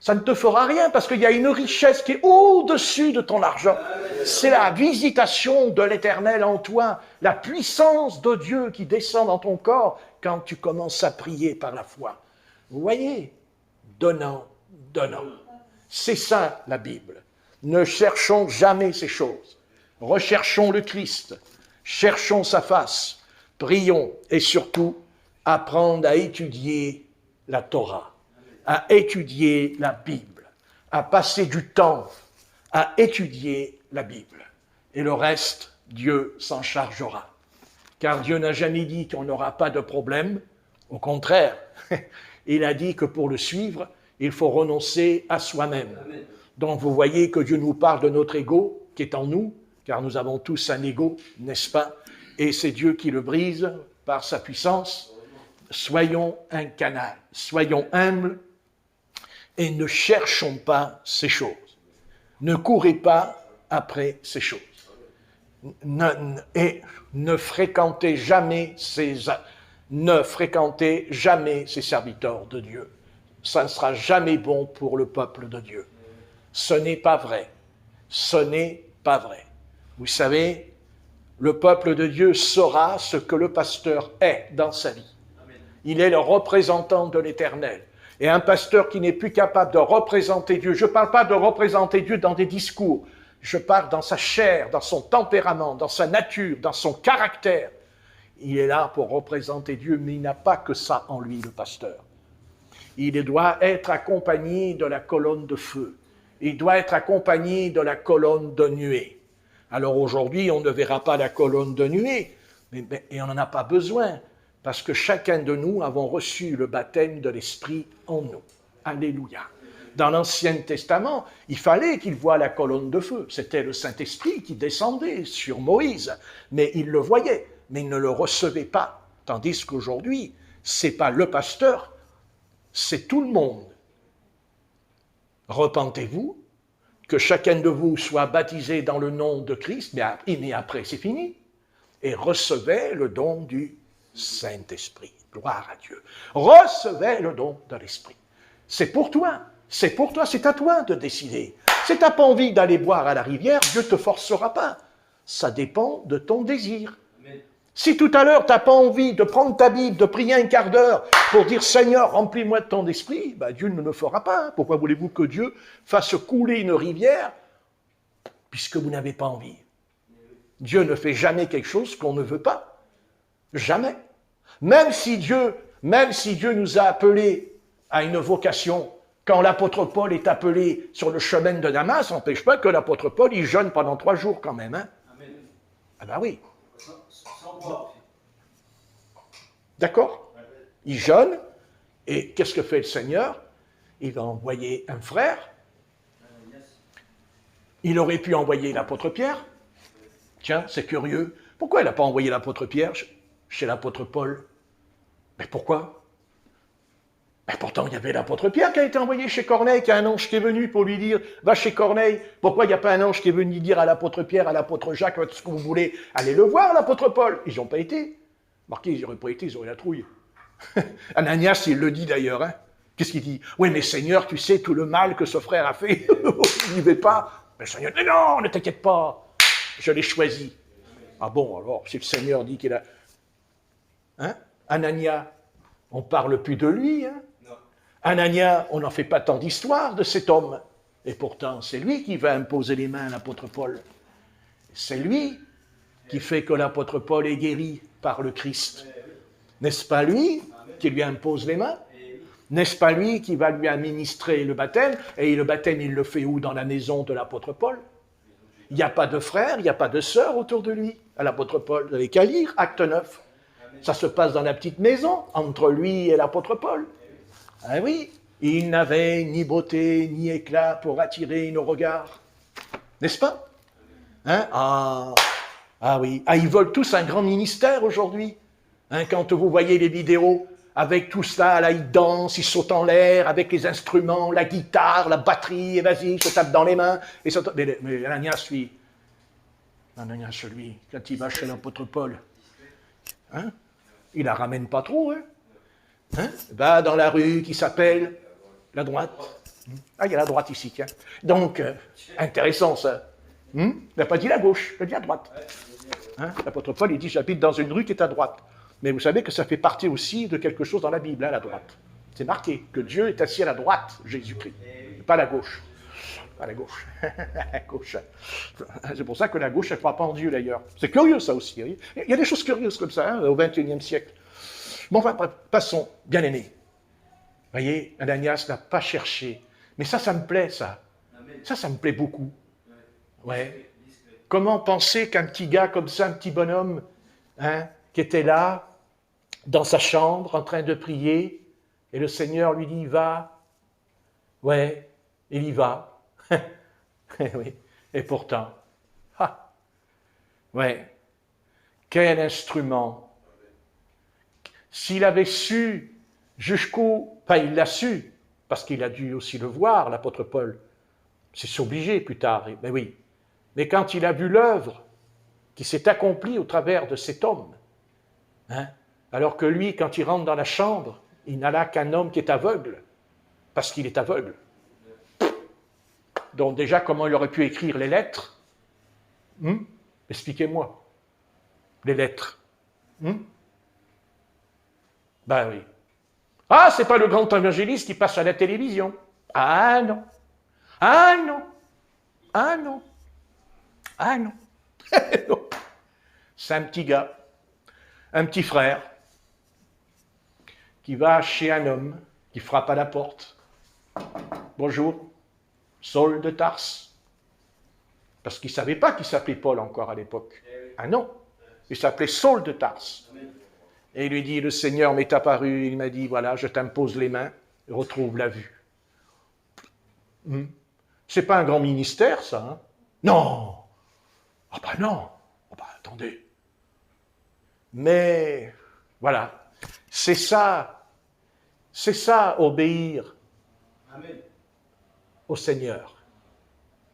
ça ne te fera rien parce qu'il y a une richesse qui est au-dessus de ton argent. C'est la visitation de l'Éternel en toi, la puissance de Dieu qui descend dans ton corps quand tu commences à prier par la foi. Vous voyez? Donnant, donnant. C'est ça la Bible. Ne cherchons jamais ces choses. Recherchons le Christ. Cherchons sa face. Prions et surtout apprendre à étudier la Torah, à étudier la Bible, à passer du temps à étudier la Bible. Et le reste, Dieu s'en chargera. Car Dieu n'a jamais dit qu'on n'aura pas de problème. Au contraire, il a dit que pour le suivre, il faut renoncer à soi-même. Donc vous voyez que Dieu nous parle de notre ego qui est en nous, car nous avons tous un ego, n'est-ce pas? Et c'est Dieu qui le brise par sa puissance. Soyons un canal, soyons humbles et ne cherchons pas ces choses. Ne courez pas après ces choses. Et ne fréquentez jamais ces serviteurs de Dieu. Ça ne sera jamais bon pour le peuple de Dieu. Ce n'est pas vrai. Ce n'est pas vrai. Vous savez, le peuple de Dieu saura ce que le pasteur est dans sa vie. Il est le représentant de l'Éternel. Et un pasteur qui n'est plus capable de représenter Dieu, je ne parle pas de représenter Dieu dans des discours, je parle dans sa chair, dans son tempérament, dans sa nature, dans son caractère. Il est là pour représenter Dieu, mais il n'a pas que ça en lui, le pasteur. Il doit être accompagné de la colonne de feu. Il doit être accompagné de la colonne de nuée. Alors aujourd'hui, on ne verra pas la colonne de nuée, et on n'en a pas besoin, parce que chacun de nous avons reçu le baptême de l'Esprit en nous. Alléluia. Dans l'Ancien Testament, il fallait qu'il voie la colonne de feu. C'était le Saint-Esprit qui descendait sur Moïse, mais il le voyait, mais il ne le recevait pas. Tandis qu'aujourd'hui, ce n'est pas le pasteur, c'est tout le monde. Repentez-vous, que chacun de vous soit baptisé dans le nom de Christ, mais après c'est fini, et recevez le don du Saint-Esprit. Gloire à Dieu. Recevez le don de l'Esprit. C'est pour toi, c'est à toi de décider. Si tu n'as pas envie d'aller boire à la rivière, Dieu ne te forcera pas. Ça dépend de ton désir. Amen. Si tout à l'heure, tu n'as pas envie de prendre ta Bible, de prier un quart d'heure pour dire « Seigneur, remplis-moi de ton esprit », Dieu ne le fera pas. Pourquoi voulez-vous que Dieu fasse couler une rivière puisque vous n'avez pas envie? Dieu ne fait jamais quelque chose qu'on ne veut pas. Jamais. Même si Dieu nous a appelés à une vocation, quand l'apôtre Paul est appelé sur le chemin de Damas, ça n'empêche pas que l'apôtre Paul, il jeûne pendant 3 jours quand même. Hein? Amen. Ah ben oui. D'accord? Il jeûne, et qu'est-ce que fait le Seigneur? Il va envoyer un frère. Il aurait pu envoyer l'apôtre Pierre. Tiens, c'est curieux. Pourquoi il n'a pas envoyé l'apôtre Pierre chez l'apôtre Paul? Mais pourquoi? Mais pourtant, il y avait l'apôtre Pierre qui a été envoyé chez Corneille, qui a un ange qui est venu pour lui dire « Va chez Corneille ». Pourquoi il n'y a pas un ange qui est venu dire à l'apôtre Pierre, à l'apôtre Jacques, « Ce que vous voulez, allez le voir, l'apôtre Paul ». Ils n'ont pas été. Marquez, ils n'auraient pas été, ils auraient la trouille. Ananias, il le dit d'ailleurs. Hein. Qu'est-ce qu'il dit? Oui, mais Seigneur, tu sais tout le mal que ce frère a fait. Il n'y va pas. Mais le Seigneur, mais non, ne t'inquiète pas. Je l'ai choisi. Ah bon, alors, si le Seigneur dit qu'il a... Hein? Anania, on ne parle plus de lui. Hein? Anania, on n'en fait pas tant d'histoire de cet homme. Et pourtant, c'est lui qui va imposer les mains à l'apôtre Paul. C'est lui qui fait que l'apôtre Paul est guéri par le Christ. N'est-ce pas lui qui lui impose les mains? N'est-ce pas lui qui va lui administrer le baptême? Et le baptême, il le fait où? Dans la maison de l'apôtre Paul. Il n'y a pas de frère, il n'y a pas de sœur autour de lui, à l'apôtre Paul. Vous n'avez qu'à lire, acte 9. Ça se passe dans la petite maison, entre lui et l'apôtre Paul. Ah oui, il n'avait ni beauté, ni éclat pour attirer nos regards. N'est-ce pas? Hein? Ah oui, ils veulent tous un grand ministère aujourd'hui. Hein, quand vous voyez les vidéos, avec tout ça, là, ils dansent, ils sautent en l'air, avec les instruments, la guitare, la batterie, et vas-y, ils se tapent dans les mains. Et mais Ananias, lui, quand il va chez l'apôtre Paul, hein, il la ramène pas trop, hein? Hein? Va dans la rue qui s'appelle la droite. Ah, il y a la droite ici, tiens. Donc, intéressant ça. Il n'a pas dit la gauche, il a dit la droite. Hein? L'apôtre Paul, il dit, j'habite dans une rue qui est à droite. Mais vous savez que ça fait partie aussi de quelque chose dans la Bible, hein, la droite. C'est marqué que Dieu est assis à la droite, Jésus-Christ, pas à la gauche. Pas à la gauche. La gauche. C'est pour ça que la gauche, elle ne croit pas en Dieu, d'ailleurs. C'est curieux, ça aussi. Il y a des choses curieuses comme ça, hein, au XXIe siècle. Bon, enfin, passons, bien aimé. Vous voyez, Ananias n'a pas cherché. Mais ça me plaît, ça. Ça me plaît beaucoup. Ouais. Comment penser qu'un petit gars comme ça, un petit bonhomme, hein, qui était là, dans sa chambre, en train de prier, et le Seigneur lui dit, va. Ouais, il y va. Oui. Et pourtant, ouais, quel instrument. S'il avait su jusqu'où, enfin il l'a su, parce qu'il a dû aussi le voir, l'apôtre Paul, c'est obligé plus tard, mais oui. Mais quand il a vu l'œuvre qui s'est accomplie au travers de cet homme, hein, alors que lui, quand il rentre dans la chambre, il n'a là qu'un homme qui est aveugle, parce qu'il est aveugle. Donc déjà, comment il aurait pu écrire les lettres? Expliquez-moi. Les lettres. Ben oui. Ah, c'est pas le grand évangéliste qui passe à la télévision. Ah non. Ah non. Ah non. Ah non. Non. C'est un petit gars, un petit frère, qui va chez un homme, qui frappe à la porte. Bonjour, Saul de Tarse. Parce qu'il ne savait pas qu'il s'appelait Paul encore à l'époque. Ah non, il s'appelait Saul de Tarse. Et il lui dit, le Seigneur m'est apparu, il m'a dit, voilà, je t'impose les mains, retrouve la vue. C'est pas un grand ministère, ça, hein? Non. Ah ben non. Ah ben attendez. Mais, voilà, c'est ça, obéir au Seigneur.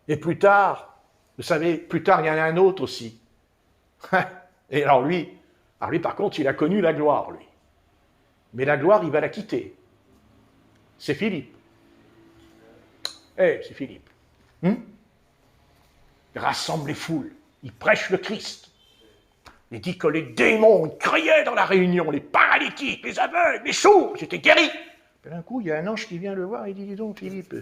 Et plus tard, vous savez, plus tard, il y en a un autre aussi. Et alors lui, par contre, il a connu la gloire, lui. Mais la gloire, il va la quitter. C'est Philippe. C'est Philippe. Il rassemble les foules. Il prêche le Christ. Il dit que les démons criaient dans la réunion, les paralytiques, les aveugles, les sourds, j'étais guéri. Puis d'un coup, il y a un ange qui vient le voir et dit, dis donc, Philippe,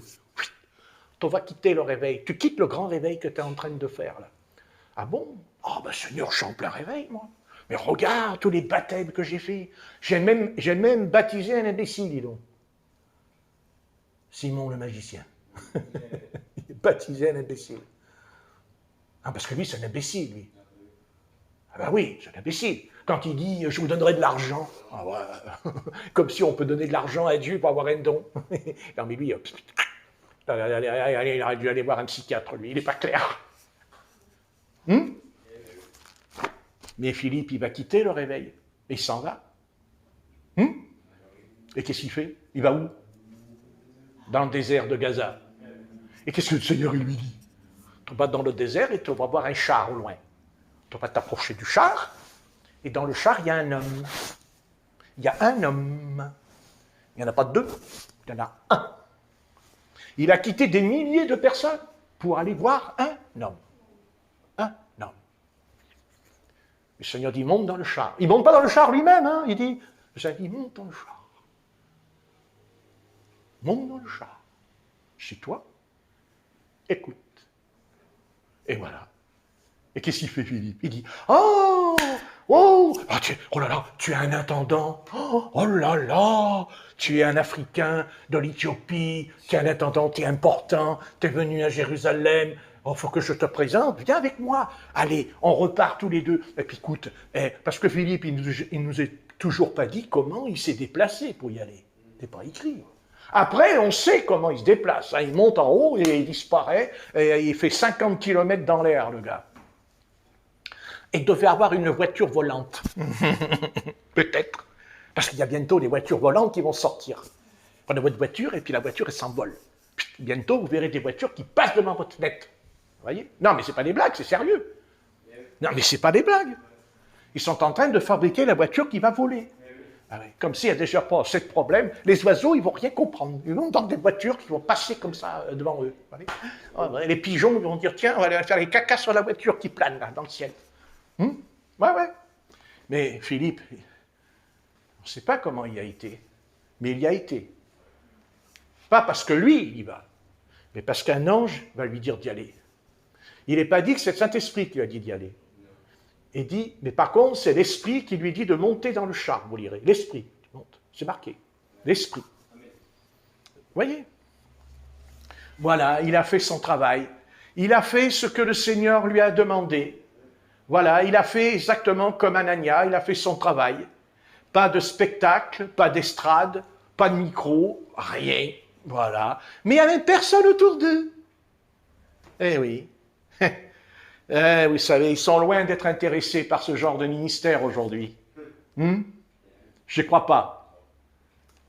on va quitter le réveil. Tu quittes le grand réveil que tu es en train de faire, là. Ah bon? Ah ben Seigneur, je suis en plein réveil, moi. Mais regarde tous les baptêmes que j'ai faits. J'ai même baptisé un imbécile, dis donc. Simon le magicien. Il baptisé un imbécile. Ah, parce que lui, c'est un imbécile, lui. Ah ben oui, c'est un imbécile. Quand il dit « je vous donnerai de l'argent », ah ouais, comme si on peut donner de l'argent à Dieu pour avoir un don. Non mais lui, il aurait dû aller voir un psychiatre, lui, il n'est pas clair. Mais Philippe, il va quitter le réveil, et il s'en va. Et qu'est-ce qu'il fait? Il va où? Dans le désert de Gaza. Et qu'est-ce que le Seigneur il lui dit? Tu vas dans le désert et tu vas voir un char au loin. Tu vas t'approcher du char, et dans le char, il y a un homme. Il y a un homme. Il n'y en a pas deux. Il y en a un. Il a quitté des milliers de personnes pour aller voir un homme. Un homme. Le Seigneur dit, monte dans le char. Il ne monte pas dans le char lui-même, hein. Il dit, monte dans le char. Monte dans le char. Chez toi, écoute. Et voilà. Et qu'est-ce qu'il fait, Philippe? Il dit, oh là là, tu es un intendant. Oh là là, tu es un Africain de l'Éthiopie, tu es un intendant, tu es important, tu es venu à Jérusalem. Oh, faut que je te présente, viens avec moi. Allez, on repart tous les deux. Et puis écoute, parce que Philippe, il nous a toujours pas dit comment il s'est déplacé pour y aller. C'est pas écrit. Après, on sait comment il se déplace. Il monte en haut et il disparaît. Et il fait 50 km dans l'air, le gars. Et il devait avoir une voiture volante. Peut-être. Parce qu'il y a bientôt des voitures volantes qui vont sortir. Prenez votre voiture et puis la voiture, elle s'envole. Bientôt, vous verrez des voitures qui passent devant votre fenêtre. Vous voyez? Non, mais ce n'est pas des blagues, c'est sérieux. Non, mais ce n'est pas des blagues. Ils sont en train de fabriquer la voiture qui va voler. Ah oui. Comme s'il n'y a déjà pas assez de problème, les oiseaux, ils ne vont rien comprendre. Ils vont dans des voitures qui vont passer comme ça devant eux. Les pigeons, ils vont dire, tiens, on va aller faire les cacas sur la voiture qui plane là, dans le ciel. Ouais. Mais Philippe, on ne sait pas comment il y a été, mais il y a été. Pas parce que lui, il y va, mais parce qu'un ange va lui dire d'y aller. Il n'est pas dit que c'est le Saint-Esprit qui lui a dit d'y aller. Il dit, mais par contre, c'est l'Esprit qui lui dit de monter dans le char, vous lirez. L'Esprit monte, c'est marqué. L'Esprit. Vous voyez? Voilà, il a fait son travail. Il a fait ce que le Seigneur lui a demandé. Voilà, il a fait exactement comme Anania, il a fait son travail. Pas de spectacle, pas d'estrade, pas de micro, rien. Voilà. Mais il n'y avait personne autour d'eux. Eh oui. Vous savez, ils sont loin d'être intéressés par ce genre de ministère aujourd'hui. Je ne crois pas.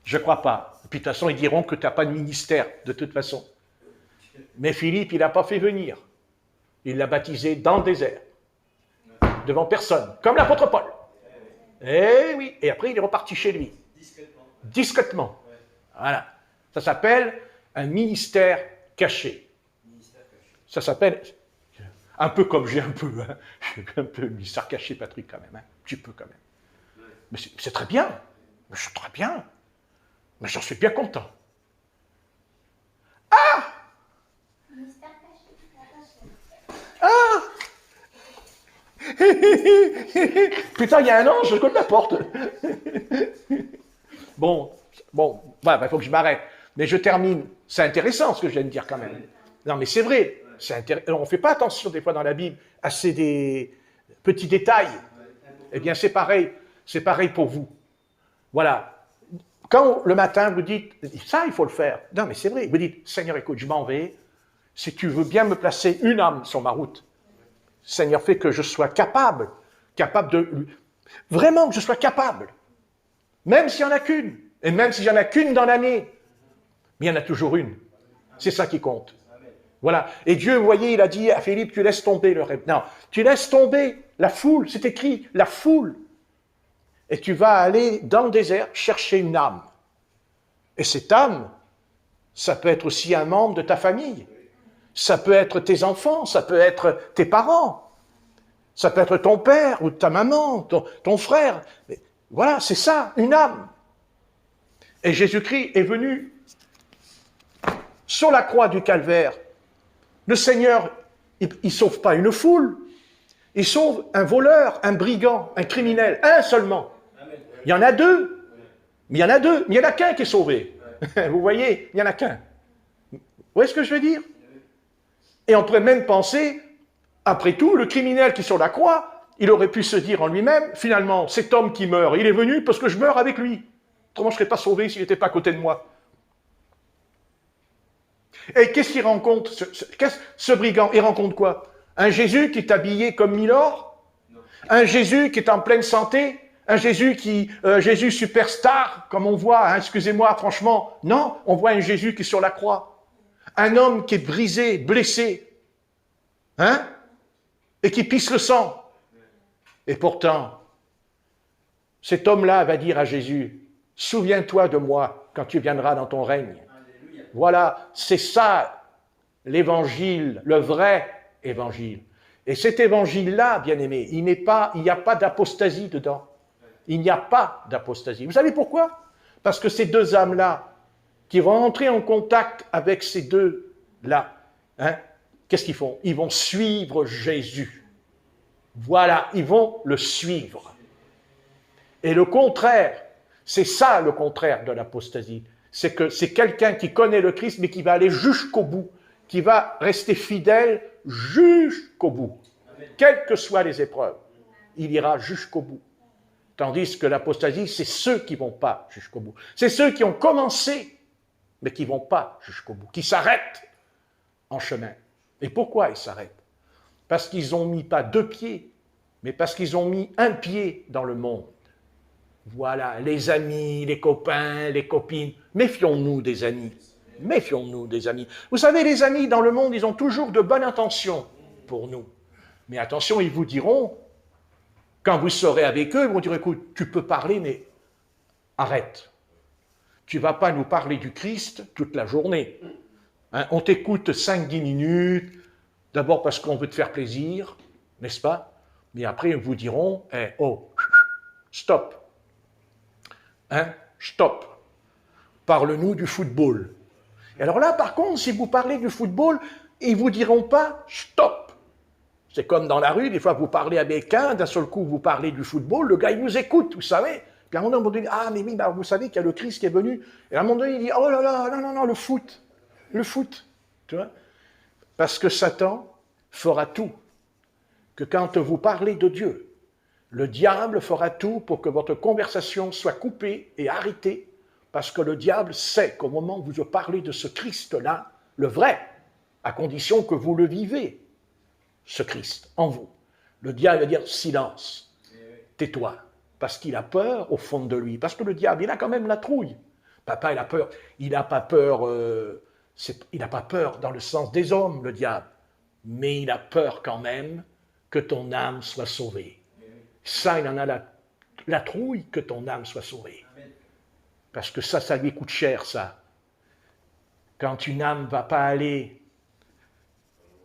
Je ne crois pas. Et puis de toute façon, ils diront que tu n'as pas de ministère, de toute façon. Mais Philippe, il n'a pas fait venir. Il l'a baptisé dans le désert. Devant personne. Comme l'apôtre Paul. Eh oui. Et après, il est reparti chez lui. Discrètement. Voilà. Ça s'appelle un ministère caché. Ça s'appelle... Un peu comme j'ai un peu ministère caché, Patrick, quand même. Un petit peu, quand même. Mais c'est très bien. Mais c'est très bien. Mais j'en suis bien content. Ah! Ah! Putain, il y a un ange, je colle la porte. Bon, il faut que je m'arrête. Mais je termine. C'est intéressant ce que je viens de dire quand même. Non, mais c'est vrai. On ne fait pas attention des fois dans la Bible à ces petits détails. Eh bien, c'est pareil pour vous. Voilà. Quand le matin vous dites, ça il faut le faire. Non, mais c'est vrai. Vous dites, Seigneur, écoute, je m'en vais. Si tu veux bien me placer une âme sur ma route, Seigneur, fais que je sois capable de... Vraiment que je sois capable. Même s'il n'y en a qu'une. Et même s'il n'y en a qu'une dans l'année. Mais il y en a toujours une. C'est ça qui compte. Voilà. Et Dieu, vous voyez, il a dit à Philippe, tu laisses tomber le rêve. Non, tu laisses tomber la foule, c'est écrit, la foule. Et tu vas aller dans le désert chercher une âme. Et cette âme, ça peut être aussi un membre de ta famille. Ça peut être tes enfants, ça peut être tes parents. Ça peut être ton père ou ta maman, ton frère. Mais voilà, c'est ça, une âme. Et Jésus-Christ est venu sur la croix du Calvaire. Le Seigneur, il ne sauve pas une foule, il sauve un voleur, un brigand, un criminel, un seulement. Il y en a deux, mais il y en a qu'un qui est sauvé. Vous voyez, il n'y en a qu'un. Vous voyez ce que je veux dire? Et on pourrait même penser, après tout, le criminel qui est sur la croix, il aurait pu se dire en lui-même, finalement, cet homme qui meurt, il est venu parce que je meurs avec lui. Autrement, je ne serais pas sauvé s'il n'était pas à côté de moi. Et qu'est-ce qu'il rencontre, ce brigand? Il rencontre quoi? Un Jésus qui est habillé comme Milord? Un Jésus qui est en pleine santé? Un Jésus Jésus superstar, comme on voit, hein, excusez-moi, franchement. Non, on voit un Jésus qui est sur la croix. Un homme qui est brisé, blessé, hein, et qui pisse le sang. Et pourtant, cet homme-là va dire à Jésus, souviens-toi de moi quand tu viendras dans ton règne. Voilà, c'est ça l'évangile, le vrai évangile. Et cet évangile-là, bien-aimé, il n'y a pas d'apostasie dedans. Il n'y a pas d'apostasie. Vous savez pourquoi? Parce que ces deux âmes-là, qui vont entrer en contact avec ces deux-là, hein, qu'est-ce qu'ils font? Ils vont suivre Jésus. Voilà, ils vont le suivre. Et le contraire, c'est ça le contraire de l'apostasie. C'est que c'est quelqu'un qui connaît le Christ, mais qui va aller jusqu'au bout, qui va rester fidèle jusqu'au bout. Quelles que soient les épreuves, il ira jusqu'au bout. Tandis que l'apostasie, c'est ceux qui ne vont pas jusqu'au bout. C'est ceux qui ont commencé, mais qui ne vont pas jusqu'au bout, qui s'arrêtent en chemin. Et pourquoi ils s'arrêtent? Parce qu'ils n'ont mis pas deux pieds, mais parce qu'ils ont mis un pied dans le monde. Voilà, les amis, les copains, les copines. Méfions-nous des amis. Méfions-nous des amis. Vous savez, les amis dans le monde, ils ont toujours de bonnes intentions pour nous. Mais attention, ils vous diront, quand vous serez avec eux, ils vont dire, écoute, tu peux parler, mais arrête. Tu ne vas pas nous parler du Christ toute la journée. Hein, on t'écoute 5-10 minutes, d'abord parce qu'on veut te faire plaisir, n'est-ce pas? Mais après, ils vous diront, oh, stop. Hein, stop. Parle-nous du football. Et alors là, par contre, si vous parlez du football, ils ne vous diront pas stop. C'est comme dans la rue, des fois vous parlez avec un, d'un seul coup vous parlez du football, le gars il vous écoute, vous savez. Puis à un moment donné, ah mais oui, bah, vous savez qu'il y a le Christ qui est venu. Et à un moment donné, il dit, oh là là, non, le foot. Tu vois? Parce que Satan fera tout. Que quand vous parlez de Dieu, le diable fera tout pour que votre conversation soit coupée et arrêtée, parce que le diable sait qu'au moment où vous parlez de ce Christ-là, le vrai, à condition que vous le vivez, ce Christ, en vous, le diable va dire silence, tais-toi, parce qu'il a peur au fond de lui, parce que le diable, il a quand même la trouille. Papa, il a peur, il n'a pas peur dans le sens des hommes, le diable, mais il a peur quand même que ton âme soit sauvée. Ça, il en a la trouille que ton âme soit sauvée. Parce que ça lui coûte cher, ça. Quand une âme ne va pas aller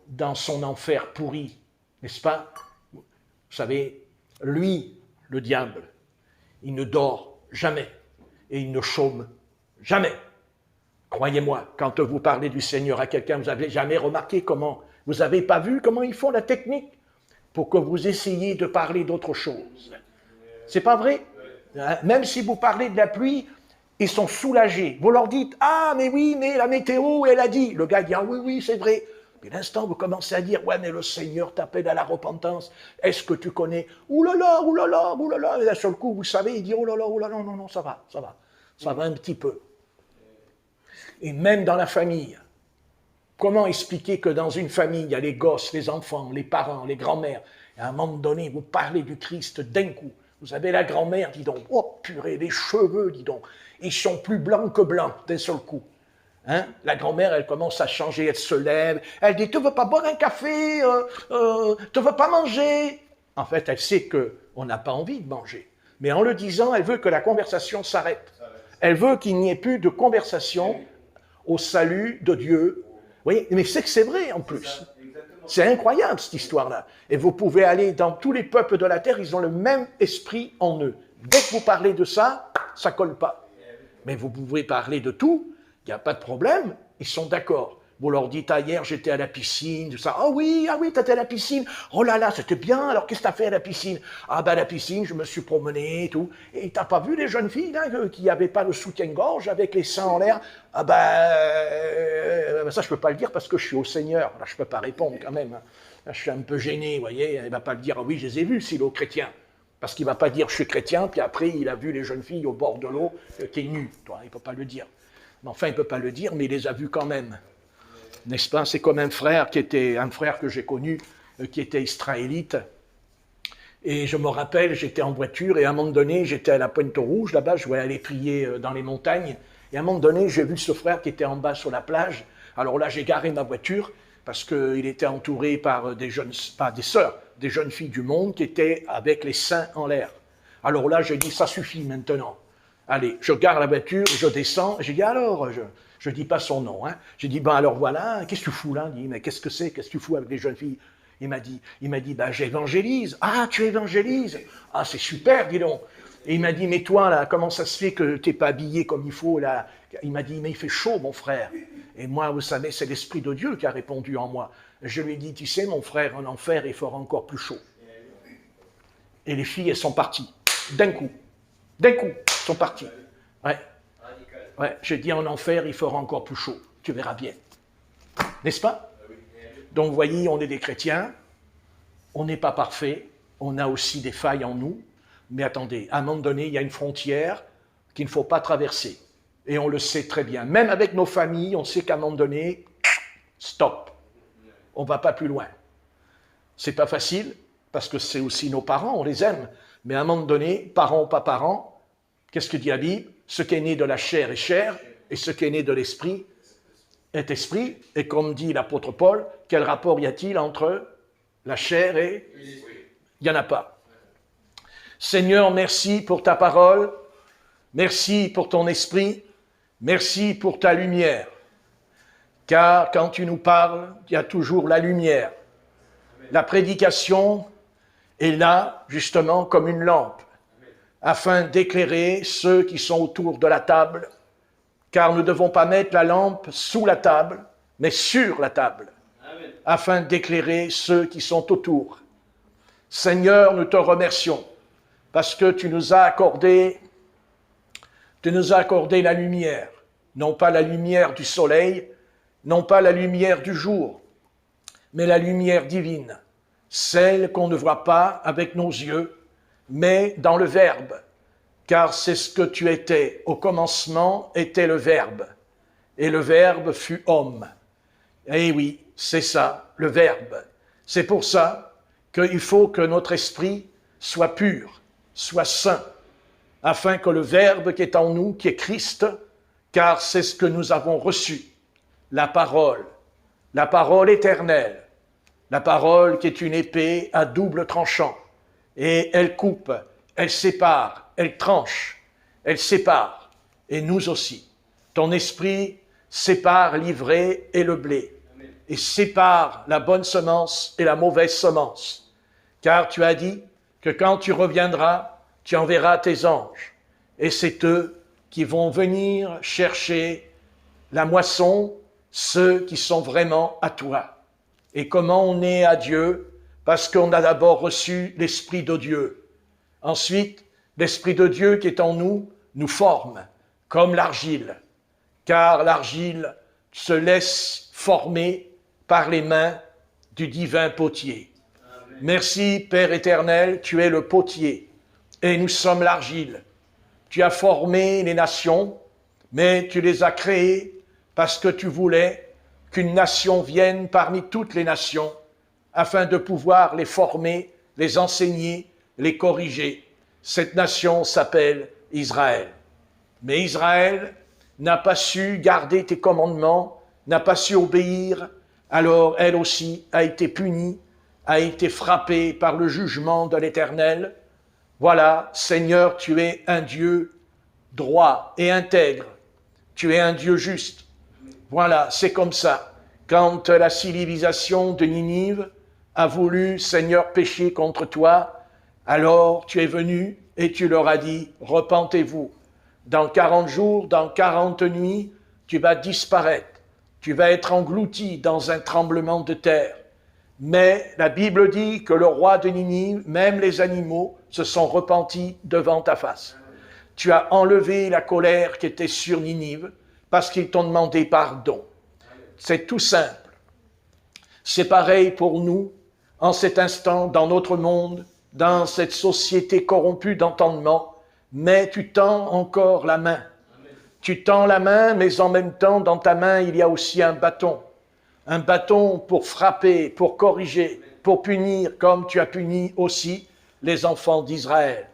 dans son enfer pourri, n'est-ce pas? Vous savez, lui, le diable, il ne dort jamais et il ne chôme jamais. Croyez-moi, quand vous parlez du Seigneur à quelqu'un, vous n'avez jamais remarqué comment, vous n'avez pas vu comment ils font la technique pour que vous essayiez de parler d'autre chose. C'est pas vrai? Même si vous parlez de la pluie, ils sont soulagés. Vous leur dites, ah, mais oui, mais la météo, elle a dit. Le gars dit, ah oui, c'est vrai. Puis l'instant, vous commencez à dire, ouais, mais le Seigneur t'appelle à la repentance. Est-ce que tu connais? Ouh là là. Et d'un seul coup, vous savez, il dit, oh là là, non, ça va. Ça va un petit peu. Et même dans la famille, comment expliquer que dans une famille, il y a les gosses, les enfants, les parents, les grands-mères, et à un moment donné, vous parlez du Christ d'un coup. Vous avez la grand-mère, dis donc, oh purée, les cheveux, dis donc, ils sont plus blancs que blancs d'un seul coup. Hein? La grand-mère, elle commence à changer, elle se lève, elle dit, tu ne veux pas boire un café, tu ne veux pas manger? En fait, elle sait qu'on n'a pas envie de manger. Mais en le disant, elle veut que la conversation s'arrête. Elle veut qu'il n'y ait plus de conversation au salut de Dieu. Vous voyez, mais c'est que c'est vrai en plus. C'est incroyable cette histoire-là. Et vous pouvez aller dans tous les peuples de la terre, ils ont le même esprit en eux. Dès que vous parlez de ça, ça ne colle pas. Mais vous pouvez parler de tout, il n'y a pas de problème, ils sont d'accord. Vous leur dites, ah, hier j'étais à la piscine, tout ça. Ah oui, t'étais à la piscine. Oh là là, c'était bien, alors qu'est-ce que t'as fait à la piscine? Ah ben à la piscine, je me suis promené et tout. Et t'as pas vu les jeunes filles là, qui n'avaient pas le soutien-gorge avec les seins en l'air? Ah ben, ça je peux pas le dire parce que je suis au Seigneur. Là je peux pas répondre quand même. Là je suis un peu gêné, vous voyez. Il va pas le dire, ah oui je les ai vus s'il est chrétien. Parce qu'il va pas dire je suis chrétien, puis après il a vu les jeunes filles au bord de l'eau qui est nue. Il peut pas le dire. Mais enfin il peut pas le dire, mais il les a vues quand même. N'est-ce pas? C'est comme un frère que j'ai connu, qui était israélite. Et je me rappelle, j'étais en voiture et à un moment donné, j'étais à la Pointe-Rouge, là-bas, je voulais aller prier dans les montagnes. Et à un moment donné, j'ai vu ce frère qui était en bas sur la plage. Alors là, j'ai garé ma voiture parce qu'il était entouré par des jeunes filles du monde qui étaient avec les seins en l'air. Alors là, j'ai dit, ça suffit maintenant. Allez, je garde la voiture, je descends, j'ai dit alors, je dis pas son nom, hein. J'ai dit, ben alors voilà, qu'est-ce que tu fous là? Il dit, mais qu'est-ce que c'est? Qu'est-ce que tu fous avec les jeunes filles? Il m'a dit, ben j'évangélise. Ah, tu évangélises? Ah, c'est super, dis donc. Et il m'a dit, mais toi là, comment ça se fait que t'es pas habillé comme il faut là? Il m'a dit, mais il fait chaud, mon frère. Et moi, vous savez, c'est l'Esprit de Dieu qui a répondu en moi. Je lui ai dit, tu sais, mon frère, en enfer, il fera encore plus chaud. Et les filles, elles sont parties. D'un coup, elles sont parties. Ouais. Ouais, j'ai dit, en enfer, il fera encore plus chaud. Tu verras bien. N'est-ce pas? Donc, vous voyez, on est des chrétiens. On n'est pas parfait. On a aussi des failles en nous. Mais attendez, à un moment donné, il y a une frontière qu'il ne faut pas traverser. Et on le sait très bien. Même avec nos familles, on sait qu'à un moment donné, stop. On ne va pas plus loin. C'est pas facile, parce que c'est aussi nos parents, on les aime. Mais à un moment donné, parents ou pas parents, qu'est-ce que dit la Bible? Ce qui est né de la chair est chair, et ce qui est né de l'esprit est esprit. Et comme dit l'apôtre Paul, quel rapport y a-t-il entre la chair et... Il n'y en a pas. Seigneur, merci pour ta parole, merci pour ton esprit, merci pour ta lumière. Car quand tu nous parles, il y a toujours la lumière. La prédication est là, justement, comme une lampe, afin d'éclairer ceux qui sont autour de la table, car nous ne devons pas mettre la lampe sous la table, mais sur la table, afin d'éclairer ceux qui sont autour. Seigneur, nous te remercions, parce que tu nous as accordé la lumière, non pas la lumière du soleil, non pas la lumière du jour, mais la lumière divine, celle qu'on ne voit pas avec nos yeux, mais dans le Verbe, car c'est ce que tu étais. Au commencement était le Verbe, et le Verbe fut homme. Eh oui, c'est ça, le Verbe. C'est pour ça qu'il faut que notre esprit soit pur, soit saint, afin que le Verbe qui est en nous, qui est Christ, car c'est ce que nous avons reçu, la parole éternelle, la parole qui est une épée à double tranchant, et elle coupe, elle sépare, elle tranche, elle sépare, et nous aussi. Ton esprit sépare l'ivraie et le blé, et sépare la bonne semence et la mauvaise semence, car tu as dit que quand tu reviendras, tu enverras tes anges, et c'est eux qui vont venir chercher la moisson, ceux qui sont vraiment à toi. Et comment on est à Dieu? Parce qu'on a d'abord reçu l'Esprit de Dieu. Ensuite, l'Esprit de Dieu qui est en nous, nous forme, comme l'argile, car l'argile se laisse former par les mains du divin potier. Amen. Merci, Père éternel, tu es le potier, et nous sommes l'argile. Tu as formé les nations, mais tu les as créées parce que tu voulais qu'une nation vienne parmi toutes les nations, afin de pouvoir les former, les enseigner, les corriger. Cette nation s'appelle Israël. Mais Israël n'a pas su garder tes commandements, n'a pas su obéir, alors elle aussi a été punie, a été frappée par le jugement de l'Éternel. Voilà, Seigneur, tu es un Dieu droit et intègre. Tu es un Dieu juste. Voilà, c'est comme ça. Quand la civilisation de Ninive a voulu, Seigneur, pécher contre toi, alors tu es venu et tu leur as dit, repentez-vous. Dans 40 jours, dans 40 nuits, tu vas disparaître. Tu vas être englouti dans un tremblement de terre. Mais la Bible dit que le roi de Ninive, même les animaux, se sont repentis devant ta face. Tu as enlevé la colère qui était sur Ninive parce qu'ils t'ont demandé pardon. C'est tout simple. C'est pareil pour nous, en cet instant, dans notre monde, dans cette société corrompue d'entendement, mais tu tends encore la main. Tu tends la main, mais en même temps, dans ta main, il y a aussi un bâton. Un bâton pour frapper, pour corriger, pour punir, comme tu as puni aussi les enfants d'Israël.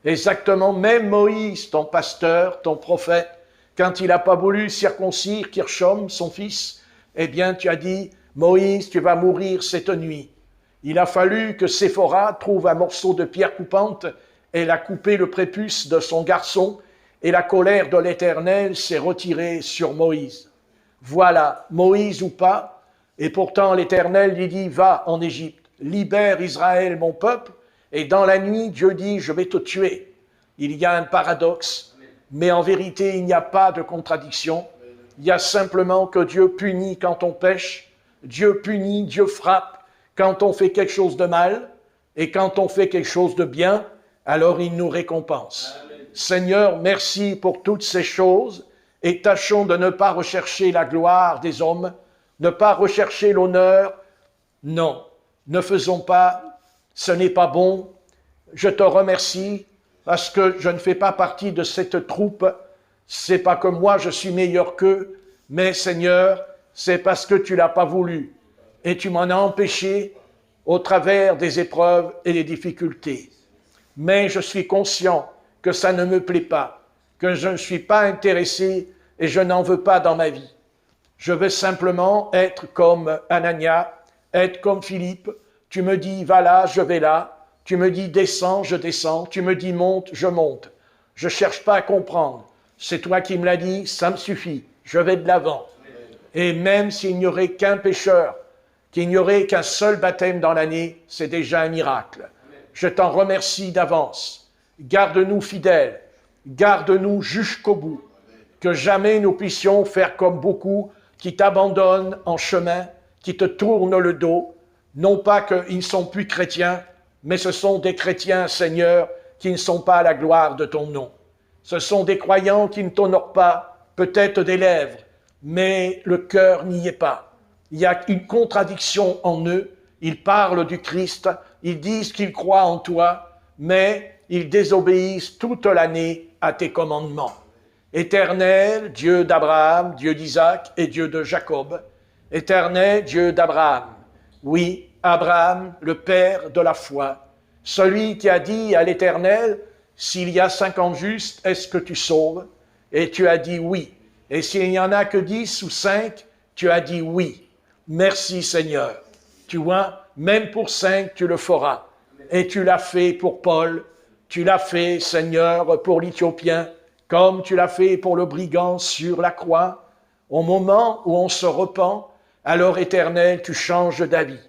Exactement, même Moïse, ton pasteur, ton prophète, quand il n'a pas voulu circoncire Kirshom, son fils, eh bien tu as dit, Moïse, tu vas mourir cette nuit. Il a fallu que Séphora trouve un morceau de pierre coupante, elle a coupé le prépuce de son garçon, et la colère de l'Éternel s'est retirée sur Moïse. Voilà, Moïse ou pas, et pourtant l'Éternel lui dit, va en Égypte, libère Israël, mon peuple, et dans la nuit, Dieu dit, je vais te tuer. Il y a un paradoxe, mais en vérité, il n'y a pas de contradiction. Il y a simplement que Dieu punit quand on pêche, Dieu punit, Dieu frappe quand on fait quelque chose de mal, et quand on fait quelque chose de bien, alors il nous récompense. Amen. Seigneur, merci pour toutes ces choses, et tâchons de ne pas rechercher la gloire des hommes, ne pas rechercher l'honneur. Non, ne faisons pas, ce n'est pas bon. Je te remercie parce que je ne fais pas partie de cette troupe. C'est pas que moi je suis meilleur qu'eux, mais Seigneur, c'est parce que tu l'as pas voulu et tu m'en as empêché au travers des épreuves et des difficultés. Mais je suis conscient que ça ne me plaît pas, que je ne suis pas intéressé et je n'en veux pas dans ma vie. Je veux simplement être comme Anania, être comme Philippe. Tu me dis va là, je vais là. Tu me dis descends, je descends. Tu me dis monte, je monte. Je ne cherche pas à comprendre. C'est toi qui me l'as dit, ça me suffit. Je vais de l'avant. Et même s'il n'y aurait qu'un pécheur, qu'il n'y aurait qu'un seul baptême dans l'année, c'est déjà un miracle. Je t'en remercie d'avance. Garde-nous fidèles. Garde-nous jusqu'au bout. Que jamais nous puissions faire comme beaucoup qui t'abandonnent en chemin, qui te tournent le dos. Non pas qu'ils ne sont plus chrétiens, mais ce sont des chrétiens, Seigneur, qui ne sont pas à la gloire de ton nom. Ce sont des croyants qui ne t'honorent pas, peut-être des lèvres, mais le cœur n'y est pas. Il y a une contradiction en eux. Ils parlent du Christ, ils disent qu'ils croient en toi, mais ils désobéissent toute l'année à tes commandements. Éternel, Dieu d'Abraham, Dieu d'Isaac et Dieu de Jacob. Éternel, Dieu d'Abraham. Oui, Abraham, le père de la foi. Celui qui a dit à l'Éternel, s'il y a 50 justes, est-ce que tu sauves? Et tu as dit oui. Et s'il n'y en a que 10 ou 5, tu as dit oui. Merci Seigneur. Tu vois, même pour 5, tu le feras. Et tu l'as fait pour Paul. Tu l'as fait, Seigneur, pour l'Éthiopien, comme tu l'as fait pour le brigand sur la croix. Au moment où on se repent, alors Éternel, tu changes d'avis.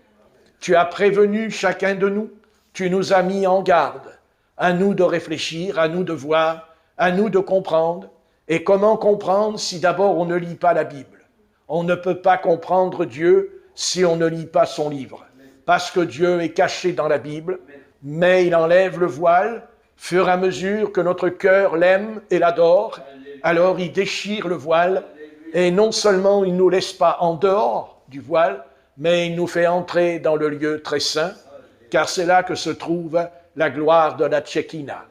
Tu as prévenu chacun de nous, tu nous as mis en garde. À nous de réfléchir, à nous de voir, à nous de comprendre. Et comment comprendre si d'abord on ne lit pas la Bible? On ne peut pas comprendre Dieu si on ne lit pas son livre. Parce que Dieu est caché dans la Bible, mais il enlève le voile, fur et à mesure que notre cœur l'aime et l'adore, alors il déchire le voile, et non seulement il ne nous laisse pas en dehors du voile, mais il nous fait entrer dans le lieu très saint, car c'est là que se trouve la gloire de la Tchékina.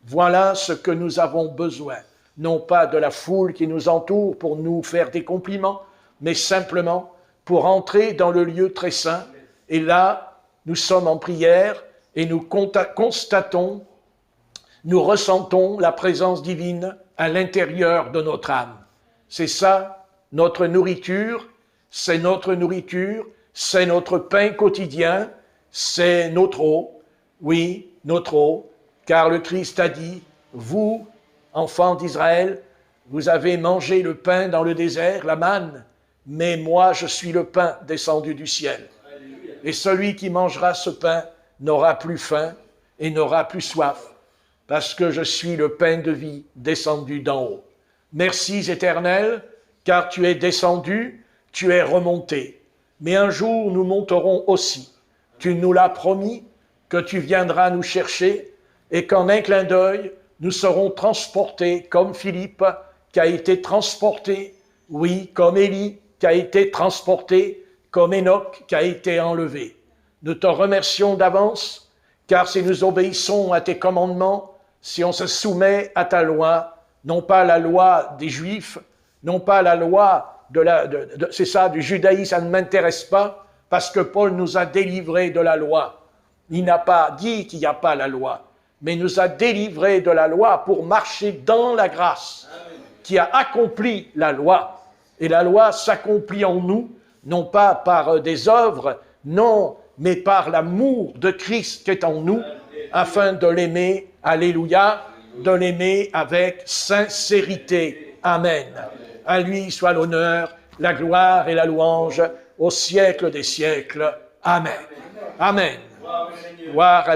Voilà ce que nous avons besoin, non pas de la foule qui nous entoure pour nous faire des compliments, mais simplement pour entrer dans le lieu très saint. Et là, nous sommes en prière et nous constatons, nous ressentons la présence divine à l'intérieur de notre âme. C'est ça, notre nourriture, c'est notre nourriture, c'est notre pain quotidien, c'est notre eau, oui, notre eau, car le Christ a dit, vous, enfants d'Israël, vous avez mangé le pain dans le désert, la manne, mais moi je suis le pain descendu du ciel. Et celui qui mangera ce pain n'aura plus faim et n'aura plus soif, parce que je suis le pain de vie descendu d'en haut. Merci Éternel, car tu es descendu, tu es remonté. Mais un jour nous monterons aussi. Tu nous l'as promis que tu viendras nous chercher et qu'en un clin d'œil, nous serons transportés comme Philippe qui a été transporté, oui, comme Élie qui a été transporté, comme Enoch qui a été enlevé. Nous te remercions d'avance, car si nous obéissons à tes commandements, si on se soumet à ta loi, non pas la loi des Juifs, non pas la loi c'est ça, du judaïsme, ça ne m'intéresse pas, parce que Paul nous a délivrés de la loi. Il n'a pas dit qu'il n'y a pas la loi, mais il nous a délivrés de la loi pour marcher dans la grâce qui a accompli la loi. Et la loi s'accomplit en nous, non pas par des œuvres, non, mais par l'amour de Christ qui est en nous, afin de l'aimer. Alléluia. de l'aimer avec sincérité. Amen. À lui soit l'honneur, la gloire et la louange au siècle des siècles. Amen. Amen. Gloire à